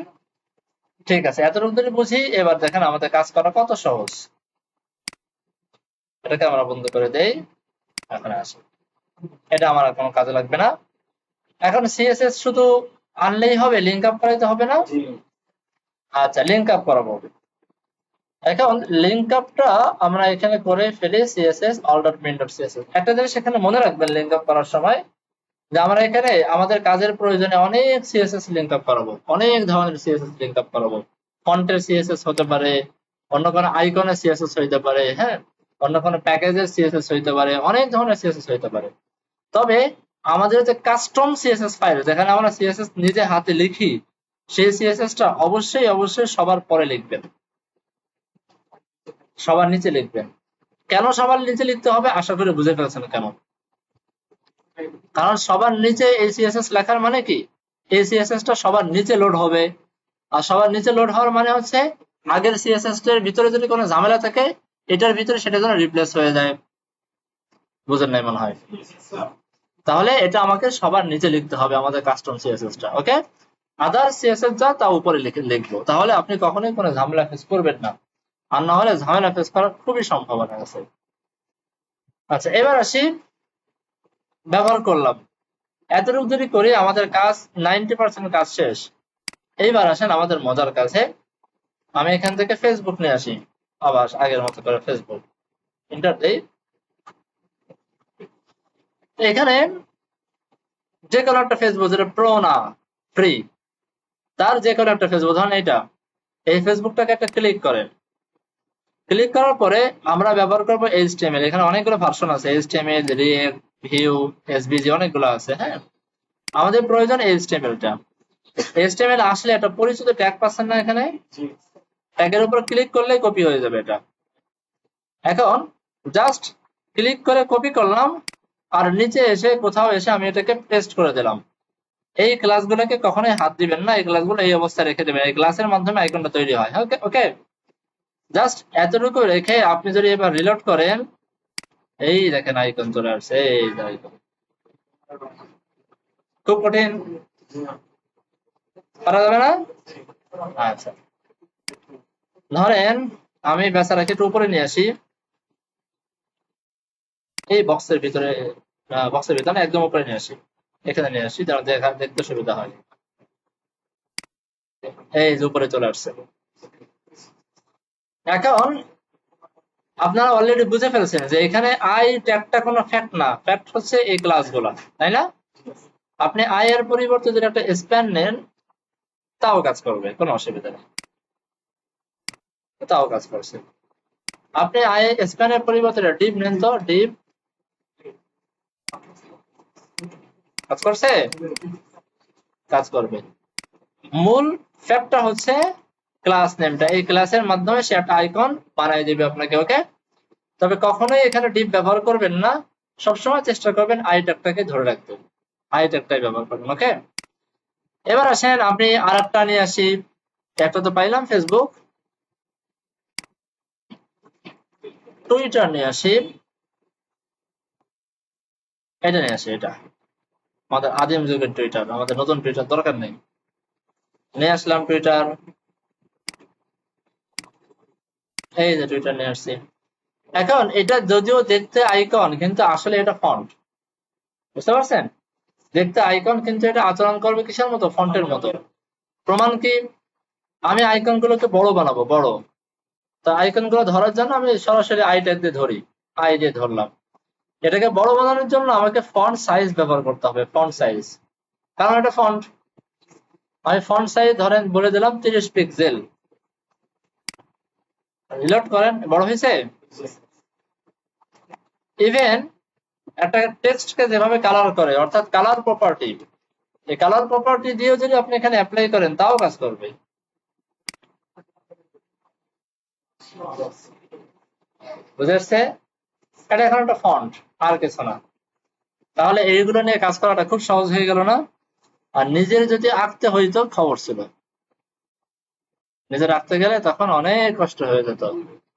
ঠিক আছে, এতটুকু যদি বুঝি, এবার দেখেন আমাদের কাজ করা কত সহজ। এটাকে আমরা বন্ধ করে দেই। এখন আসি, এটা আমার আর কোনো কাজে লাগবে না। এখন সিএসএস শুধু আনলেই হবে, লিংক আপ করাইতে হবে না? আচ্ছা, লিংক আপ করাবো। এখন লিংক আপটা আমরা এখানে করে ফেলি সিএসএস all.min.css। একটা জিনিস এখানে মনে রাখবেন লিংক আপ করার সময়, যে আমরা এখানে আমাদের কাজের প্রয়োজনে অনেক সিএসএস লিংক আপ করাবো, অনেক ধরনের সিএসএস লিংক আপ করাবো। ফন্টের সিএসএস হতে পারে, অন্য কোনো আইকনের সিএসএস হইতে পারে, হ্যাঁ, অন্য কোনো প্যাকেজের সিএসএস হইতে পারে, অনেক ধরনের সিএসএস হইতে পারে। তবে আমাদের যে কাস্টম সিএসএস ফাইল, যেখানে আমরা সিএসএস নিজে হাতে লিখি, সেই সিএসএস টা অবশ্যই অবশ্যই সবার পরে লিখবেন, সবার নিচে লিখবেন। কেন সবার নিচে লিখতে হবে? আশা করি বুঝে ফেলছেন কেন। কারণ সবার নিচে এই সিএসএস লেখার মানে কি, এই সিএসএস টা সবার নিচে লোড হবে, আর সবার নিচে লোড হওয়ার মানে হচ্ছে আগের সিএসএস এর ভিতরে যদি কোনো ঝামেলা থাকে, এটার ভিতরে সেটা যেন রিপ্লেস হয়ে যায়। বুঝেন নাই মনে হয়? তাহলে এটা আমাকে সবার নিচে লিখতে হবে, আমাদের কাস্টম সিএসএস টা। ওকে, আদার সিএসএস যা তা উপরে লিখবো, তাহলে আপনি কখনোই কোনো ঝামেলা ফেস করবেন না, আর না হলে ঝামেলা ফেস করার খুবই সম্ভাবনা আছে। আচ্ছা, এবার আসি, ব্যবহার করলাম, এতটুকু যদি করি আমাদের কাজ 90% কাজ শেষ। এইবার আসেন আমাদের মজার কাছে। আমি এখান থেকে ফেসবুক নিয়ে আসি, আবার আগের মতো করে ফেসবুক এন্টার দেই। এখানে যে কোনো একটা ফেসবুক, যেটা প্রো না ফ্রি, তার যে কোনো একটা ফেসবুক, ধরেন এইটা, এই ফেসবুকটাকে একটা ক্লিক করেন। ক্লিক করার পরে আমরা ব্যবহার করবো এইচটিএমএল। এখানে অনেকগুলো ভার্সন আছে, এইচটিএমএল, রিয়েক্ট, ভিউ, এসভিজি, অনেকগুলো আছে। হ্যাঁ, আমাদের প্রয়োজন এইচটিএমএল টা। এইচটিএমএল আসলে একটা পরিচিত ট্যাগ পাচ্ছেন না, এখানে ট্যাগের উপর ক্লিক করলেই কপি হয়ে যাবে এটা। এখন জাস্ট ক্লিক করে কপি করলাম, আর নিচে এসে কোথাও এসে আমি এটাকে পেস্ট করে দিলাম। এই ক্লাসগুলোকে কখনোই হাত দিবেন না, এই ক্লাসগুলো এই অবস্থায় রেখে দেবেন, এই ক্লাসের মাধ্যমে আইকনটা তৈরি হয়। ওকে ওকে, জাস্ট এতটুকু রেখে আপনি যদি এবার রিলোড করেন, এই দেখেন আইকন চলে আসছে, এই যে আইকন। খুব কঠিন, পারা যাবে না? আচ্ছা, ধরেন আমি বেচারাকে একটু উপরে নিয়ে আসি, এই বক্সের ভিতরে বক্সের ভিতরে একদম উপরে নিয়ে আসি, এখানে নিয়ে আসি, যেন দেখতে সুবিধা হয়। এই যে উপরে চলে আসছে। এখন আপনারা অলরেডি বুঝে ফেলছেন যে এখানে আই ট্যাগটা কোনো ফ্যাক্ট না, ফ্যাক্ট হচ্ছে এই ক্লাসগুলা, তাই না? আপনি আই এর পরিবর্তে যদি একটা স্প্যান নেন তাও কাজ করবে, কোনো অসুবিধা নেই, তাও কাজ করছে। আপনি আই স্প্যানের পরিবর্তে ডিপ নেন তো, ডিপ কাজ করছে, কাজ করবে। মূল ফ্যাক্টটা হচ্ছে ক্লাস নেমটা, এই ক্লাসের মাধ্যমে সে একটা আইকন বানিয়ে দিবে আপনাকে, ওকে? তবে কখনোই এখানে ডিপ ব্যবহার করবেন না, সবসময় চেষ্টা করবেন আই ট্যাগটাকে ধরে রাখতে, আই ট্যাগটাই ব্যবহার করবেন, ওকে? এবার আসেন আপনি আর একটা নিয়ে আসি, একটা তো পাইলাম ফেসবুক, টুইটার নিয়ে আসি, এটা নিয়ে আসি, এটা আমাদের আদিম যুগের টুইটার, আমাদের নতুন টুইটার দরকার নেই। নিয়ে আসলাম টুইটার, এই যে টুইটার নিয়ে আসছি। এখন এটা যদিও দেখতে আইকন, কিন্তু আসলে এটা ফন্ট, বুঝতে পারছেন? দেখতে আইকন কিন্তু এটা আচরণ করবে কিসের মতো, ফন্টের মতো। প্রমাণ কি? আমি আইকন গুলোকে বড় বানাবো, বড়, তো আইকন গুলো ধরার জন্য আমি সরাসরি আই ট্যাগ দিয়ে ধরি, আই দিয়ে ধরলাম। এটাকে বড় বানানোর জন্য আমাকে ফন্ট সাইজ ব্যবহার করতে হবে, ফন্ট সাইজ, কারণ এটা ফন্ট। আমি ফন্ট সাইজ ধরেন বলে দিলাম 30 পিক্সেল, রিলোড করেন, বড় হয়েছে। ইভেন একটা টেক্সটকে যেভাবে কালার করে, অর্থাৎ কালার প্রপার্টি, এই কালার প্রপার্টি দিয়েও যদি আপনি এখানে অ্যাপ্লাই করেন তাও কাজ করবে, বুঝে আসছে? এটা এখন একটা ফন্ট, আর কিছু না। তাহলে এইগুলো নিয়ে কাজ করাটা খুব সহজ হয়ে গেল না? আর নিজের যদি আঁকতে হইতো খবর ছিল, নিজের আঁকতে গেলে তখন অনেক কষ্ট হয়ে যেত,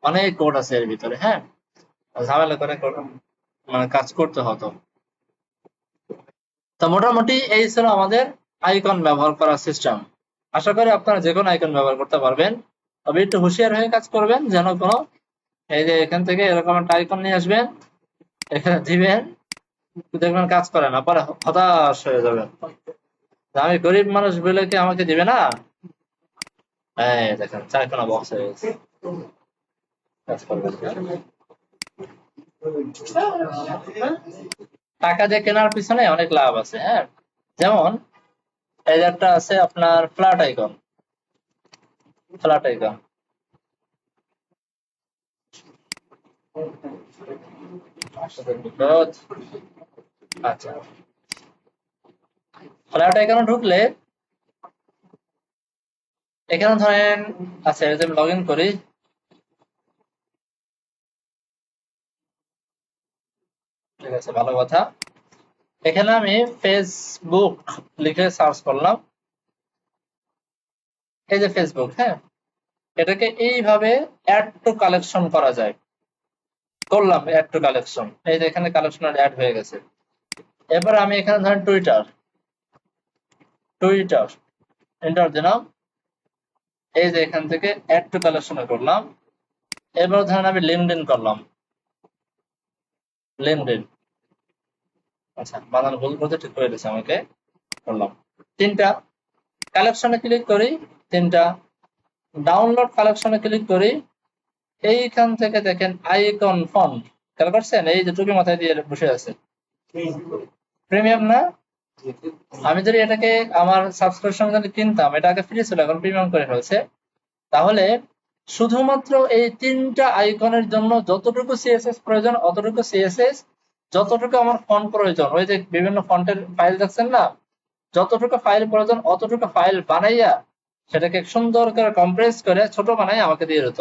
অনেক কোড আছে এর ভিতরে, হ্যাঁ, ঝামেলা করে মানে কাজ করতে হতো। তো মোটামুটি এই ছিল আমাদের আইকন ব্যবহার করার সিস্টেম। আশা করি আপনারা যে কোনো আইকন ব্যবহার করতে পারবেন, তবে একটু হুঁশিয়ার হয়ে কাজ করবেন, যেন কোনো, এই যে এখান থেকে এরকম একটা আইকন নিয়ে আসবেন, এখানে দিবেন, দেখবেন কাজ করে না, পরে হতাশ হয়ে যাবেন, আমি গরিব মানুষ বলে কি আমাকে দিবে না। এই দেখেন চারখানা বক্স হয়ে গেছে, কাজ করবে না। টাকা দিয়ে কেনার পিছনে অনেক লাভ আছে, হ্যাঁ, যেমন এই যে একটা আছে আপনার ফ্ল্যাট আইকন, ফ্ল্যাট আইকন, আচ্ছা, ফ্ল্যাট আইকনে ঢুকলে এখানে ধরেন, আচ্ছা এটা আমি লগ ইন করি, ঠিক আছে, ভালো কথা। এখানে আমি ফেসবুক লিখে সার্চ করলাম, এই যে ফেসবুক, হ্যাঁ, এটাকে এইভাবে অ্যাড টু কালেকশন করা যায়, করলাম অ্যাড টু কালেকশন, এই যে এখানে কালেকশন অ্যাড হয়ে গেছে। এবার আমি এখানে ধরেন টুইটার, টুইটার এন্টার দিলাম, এই যে এখান থেকে অ্যাড টু কালেকশনে করলাম। এবার ধরেন আমি লিঙ্কডইন করলাম, লিঙ্কডইন, আচ্ছা বানান ভুল করতে ঠিক করে দিয়েছে আমাকে, করলাম। তিনটা কালেকশনে ক্লিক করি, তিনটা ডাউনলোড কালেকশনে ক্লিক করি, এইখান থেকে দেখেন আইকন ফন্ট, খেয়াল করছেন এই যে টুপি মাথায় দিয়ে বসে আছে, প্রিমিয়াম না? আমি যদি এটাকে আমার সাবস্ক্রিপশন যদি কিনতাম, এটা আগে ফ্রি ছিল, এখন প্রিমিয়াম করে ফেলছে, তাহলে শুধুমাত্র এই তিনটা আইকনের জন্য যতটুকু সিএসএস প্রয়োজন অতটুকু সিএসএস, যতটুকু আমার ফন্ট প্রয়োজন, ওই যে বিভিন্ন ফন্টের ফাইল দেখছেন না, যতটুকু ফাইল প্রয়োজন অতটুকু ফাইল বানাইয়া সেটাকে সুন্দর করে কম্প্রেস করে ছোট বানাই আমাকে দিয়ে দিত,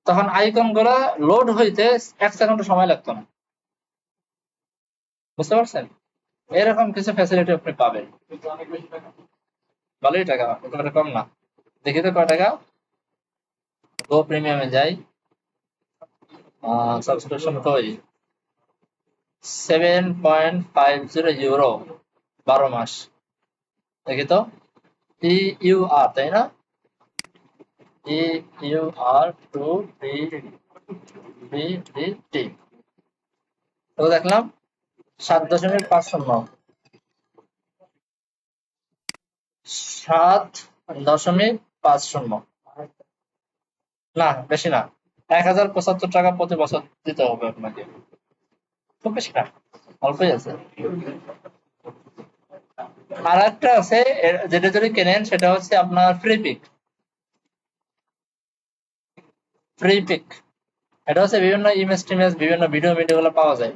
তখন আইকন গুলা লোড হইতে 1 সেকেন্ড সময় লাগতো না, বুঝতে পারছেন? এরকম কিছু ফ্যাসিলিটি আপনি পাবেন, ভালোই টাকা, একেবারে কম না। দেখি তো কয় টাকা, গো প্রিমিয়ামে যাই, সাবস্ক্রিপশন কই, 7.50 ইউরো, 12 মাস, দেখি তো, ইউআর তাই না, UR to B, B D T, তো দেখলাম 7.50 7.50 না, বেশি না, 1075 টাকা প্রতি বছর দিতে হবে আপনাকে, খুব বেশি না, অল্পই আছে। আর একটা আছে যেটা যদি কেনেন সেটা হচ্ছে আপনার ফ্রি পিক। এটা হচ্ছে বিভিন্ন ইমেজ টিমেজ বিভিন্ন ভিডিও গুলো পাওয়া যায়।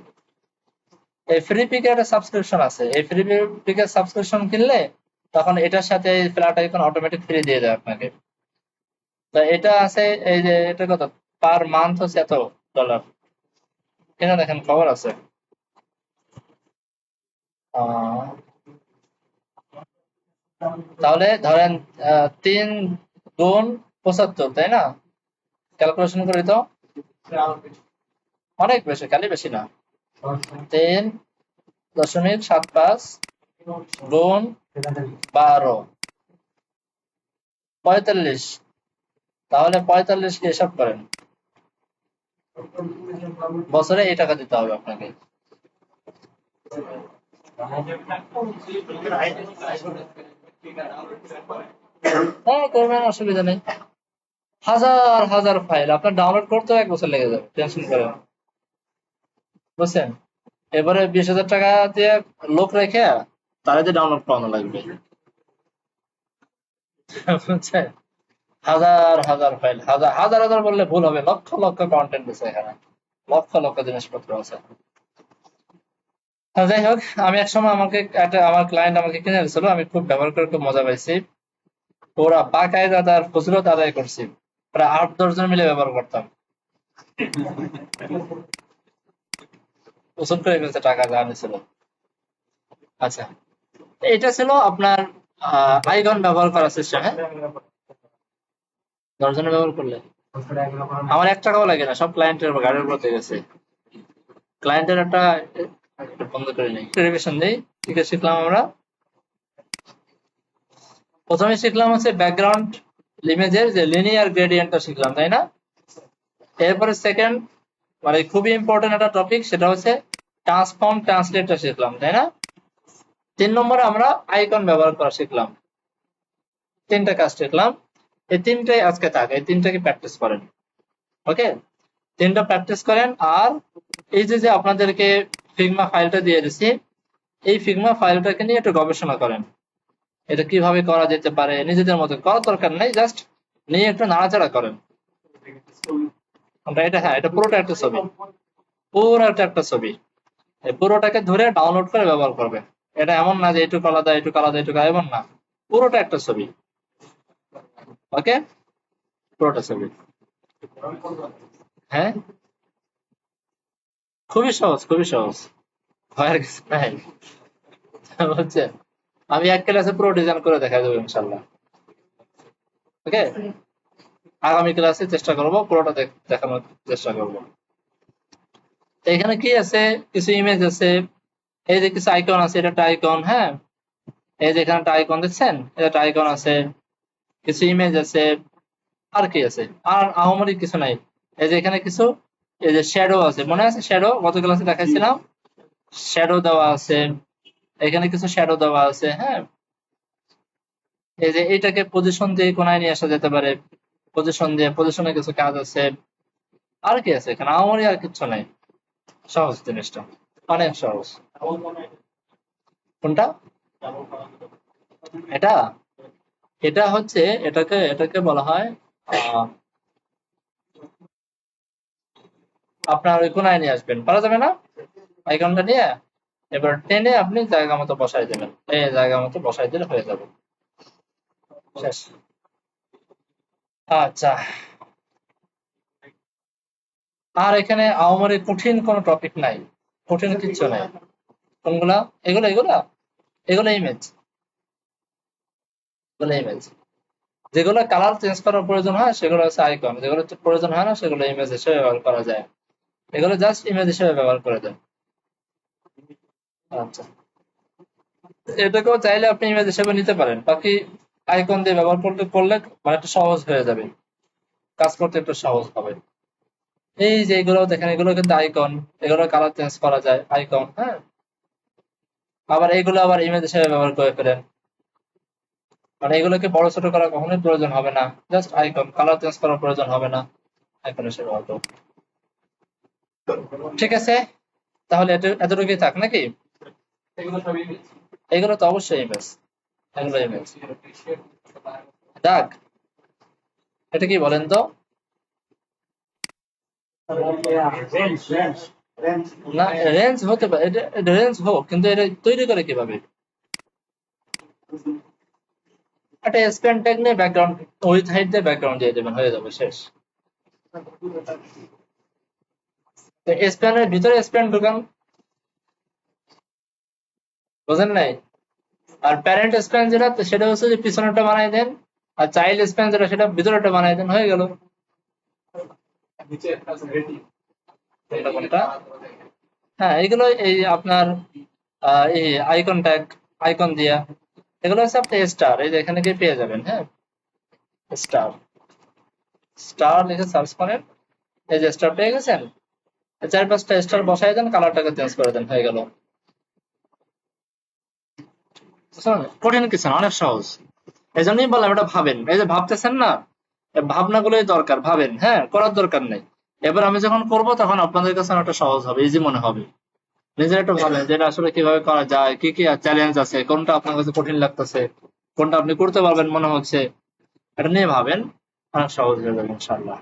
এই ফ্রি পিকের একটা সাবস্ক্রিপশন আছে, এই ফ্রি পিকের সাবস্ক্রিপশন কিনলে তখন এটার সাথে ফ্ল্যাট আইকন অটোমেটিক ফ্রি দিয়ে দেয় আপনাকে। তো এটা আছে, এই যে এটা কত পার মান্থ হচ্ছে এত ডলার, কিনা দেখেন খবর আছে। তাহলে ধরেন 3 গুণ 75, তাই না? ক্যালকুলেশন করি তো, অনেক বেশি, খালি বেশি না, 3.75 গুণ 12, 45। তাহলে 45 কে হিসাব করেন, বছরে এই টাকা দিতে হবে আপনাকে। হ্যাঁ করবেন, অসুবিধা নেই। হাজার হাজার ফাইল আপনার ডাউনলোড করতেও 1 বছর লেগে যাবে, টেনশন করেন না, বুঝছেন? এবারে 20,000 টাকা দিয়ে লোক রেখে তারা দিয়ে ডাউনলোড করানো লাগবে, বুঝছেন? হাজার হাজার ফাইল, হাজার হাজার হাজার বললে ভুল হবে, লক্ষ লক্ষ কন্টেন্ট আছে এখানে, লক্ষ লক্ষ জিনিসপত্র আছে। যাই হোক, আমি একসময় আমার ক্লায়েন্ট আমাকে কিনে দিয়েছিল, আমি খুব ব্যবহার করে খুব মজা পাইছি। ওরা বাকায়দা তার ফজিলত আদায় করছি, প্রায় 8-10 জন মিলে ব্যবহার করতাম, উসুল করে ফেলছে টাকা যা নিছিল। আচ্ছা, এটা ছিল আপনার আইকন ব্যবহার করার সিস্টেম। হ্যাঁ, 10 জনে ব্যবহার করলে আমার 1 টাকাও লাগে না, সব ক্লায়েন্টের গাড়ির উপর গেছে। ক্লায়েন্টের একটা বন্ধ করে নেই, রিভিশন দেই। ঠিক আছে, শিখলাম আমরা, প্রথমে শিখলাম হচ্ছে ব্যাকগ্রাউন্ড ইমেজের যে লিনিয়ার গ্রেডিয়েন্টটা শিখলাম, তাই না? এরপরে সেকেন্ড, মানে খুবই ইম্পর্টেন্ট একটা টপিক, সেটা হচ্ছে ট্রান্সফর্ম ট্রান্সলেটটা শিখলাম, তাই না? 3 নম্বরে আমরা আইকন ব্যবহার করা শিখলাম। 3টা কাজ শিখলাম, এই 3টাই আজকে থাক, এই 3টাকে প্র্যাকটিস করেন। ওকে, 3টা প্র্যাকটিস করেন। আর এই যে আপনাদেরকে ফিগমা ফাইলটা দিয়ে দিচ্ছি, এই ফিগমা ফাইলটাকে নিয়ে একটু গবেষণা করেন, এটা কিভাবে করা যেতে পারে। নিজেদের মতো করার দরকার নেই, জাস্ট নিয়ে একটু নাড়াচাড়া করেন। এটা, হ্যাঁ, এটা পুরোটা একটা ছবি, পুরোটা একটা ছবি, এই পুরোটাকে ধরে ডাউনলোড করে ব্যবহার করবে। এটা এমন না যে এটুকু আলাদা এটুকু আলাদা এটুকু, এমন না, পুরোটা একটা ছবি। ওকে, পুরোটা ছবি। হ্যাঁ, খুবই সহজ, খুবই সহজ, ভয়ের কিছু নাই, বুঝছেন? আমি এক ক্লাসে পুরো ডিজাইন করে দেখা দেবো ইনশাল্লাহ। ওকে, আগামী ক্লাসে চেষ্টা করবো পুরোটা দেখানোর চেষ্টা করবো। এখানে কি আছে, কিছু ইমেজ আছে, এই যে কিছু আইকন আছে, এটা একটা আইকন। হ্যাঁ, এই যে এখানে একটা আইকন দেখছেন, এটা একটা আইকন আছে, কিছু ইমেজ আছে, আর কি আছে, আর আহামরি কিছু নাই। এই যে এখানে কিছু, এই যে শ্যাডো আছে, মনে আছে শ্যাডো, গত ক্লাসে দেখাইছিলাম, শ্যাডো দেওয়া আছে, এখানে কিছু শ্যাডো দেওয়া আছে। হ্যাঁ, এই যে এইটাকে পজিশন দিয়ে কোনায় নিয়ে আসা যেতে পারে, পজিশন দিয়ে, পজিশনে কিছু কাজ আছে। আর কি আছে এখানে, আহামরি আর কিছু নাই, সহজ জিনিসটা, অনেক সহজ। কোনটা? এটা, এটা হচ্ছে, এটাকে বলা হয় আপনার ওই কোনায় নিয়ে আসবেন, পারা যাবে না আইকনটা নিয়ে, এবার টেনে আপনি জায়গা মতো বসাই দেবেন, এই জায়গা মতো বসাই দিলে হয়ে যাবে, শেষ। আচ্ছা, আর এখানে আহামরি কঠিন কোনো টপিক নাই, কঠিন কিচ্ছু নাই। কোনগুলা? এগুলো এগুলা এগুলো ইমেজ, এগুলো ইমেজ। যেগুলো কালার চেঞ্জ করার প্রয়োজন হয় সেগুলো হচ্ছে আইকন, যেগুলো প্রয়োজন হয় না সেগুলো ইমেজ হিসেবে ব্যবহার করা যায়, এগুলো জাস্ট ইমেজ হিসেবে ব্যবহার করে দেন। আচ্ছা, এটাকেও চাইলে আপনি ইমেজ হিসেবে নিতে পারেন, বাকি আইকন দিয়ে ব্যবহার করলে মানে একটু সহজ হয়ে যাবে, কাজ করতে একটু সহজ হবে। এই যে এগুলো দেখেন, এগুলো কিন্তু আইকন, এগুলো কালার চেঞ্জ করা যায় আইকন। হ্যাঁ, আবার এইগুলো আবার ইমেজ হিসেবে ব্যবহার করে ফেলেন, মানে এগুলোকে বড় ছোট করা কখনোই প্রয়োজন হবে না, জাস্ট আইকন কালার চেঞ্জ করার প্রয়োজন হবে না, আইকন হিসেবে ব্যবহার করব। ঠিক আছে, তাহলে এতটুকুই থাক নাকি? এগুলো তো অবশ্যই ইমেজ, এগুলো ইমেজ। দাগ, এটা কি বলেন তো? না, রেঞ্জ হতে পারে, এটা রেঞ্জ হোক, কিন্তু এটা তৈরি করে কিভাবে? একটা স্প্যান ট্যাগ নিয়ে ব্যাকগ্রাউন্ড উইথ হাইট দিয়ে ব্যাকগ্রাউন্ড দিয়ে দেবেন, হয়ে যাবে, শেষ। স্প্যানের ভিতরে স্প্যান ঢুকান, বুঝেন নাই? আর প্যারেন্ট স্প্যান যেটা, সেটা হচ্ছে যে পিছনেরটা বানাই দেন, আর চাইল্ড স্প্যান যেটা, সেটা ভিতরেরটা বানাই দেন, হয়ে গেল। এটা কোনটা? হ্যাঁ, এগুলো এই আপনার এই আইকন ট্যাগ, আইকন দিয়া, এগুলো হচ্ছে আপনি স্টার, এই যে এখানে গিয়ে পেয়ে যাবেন। হ্যাঁ, স্টার, স্টার লিখে সার্চ করেন, এই যে স্টার পেয়ে গেছেন, এই 4-5টা স্টার বসাই দেন, কালারটাকে চেঞ্জ করে দেন, হয়ে গেল। বুঝছেন? কঠিন কিছু না, অনেক সহজ। এই জন্যই বললাম এটা ভাবেন, এই যে ভাবতেছেন না, এই ভাবনাগুলোই দরকার, ভাবেন, হ্যাঁ, করার দরকার নেই। এবার আমি যখন করব তখন আপনাদের কাছে অনেকটা সহজ হবে, ইজি মনে হবে। নিজের একটু ভাবেন যে এটা আসলে কিভাবে করা যায়, কি কি চ্যালেঞ্জ আছে, কোনটা আপনার কাছে কঠিন লাগতেছে, কোনটা আপনি করতে পারবেন মনে হচ্ছে, এটা নিয়ে ভাবেন, অনেক সহজ হয়ে যাবে ইনশাআল্লাহ।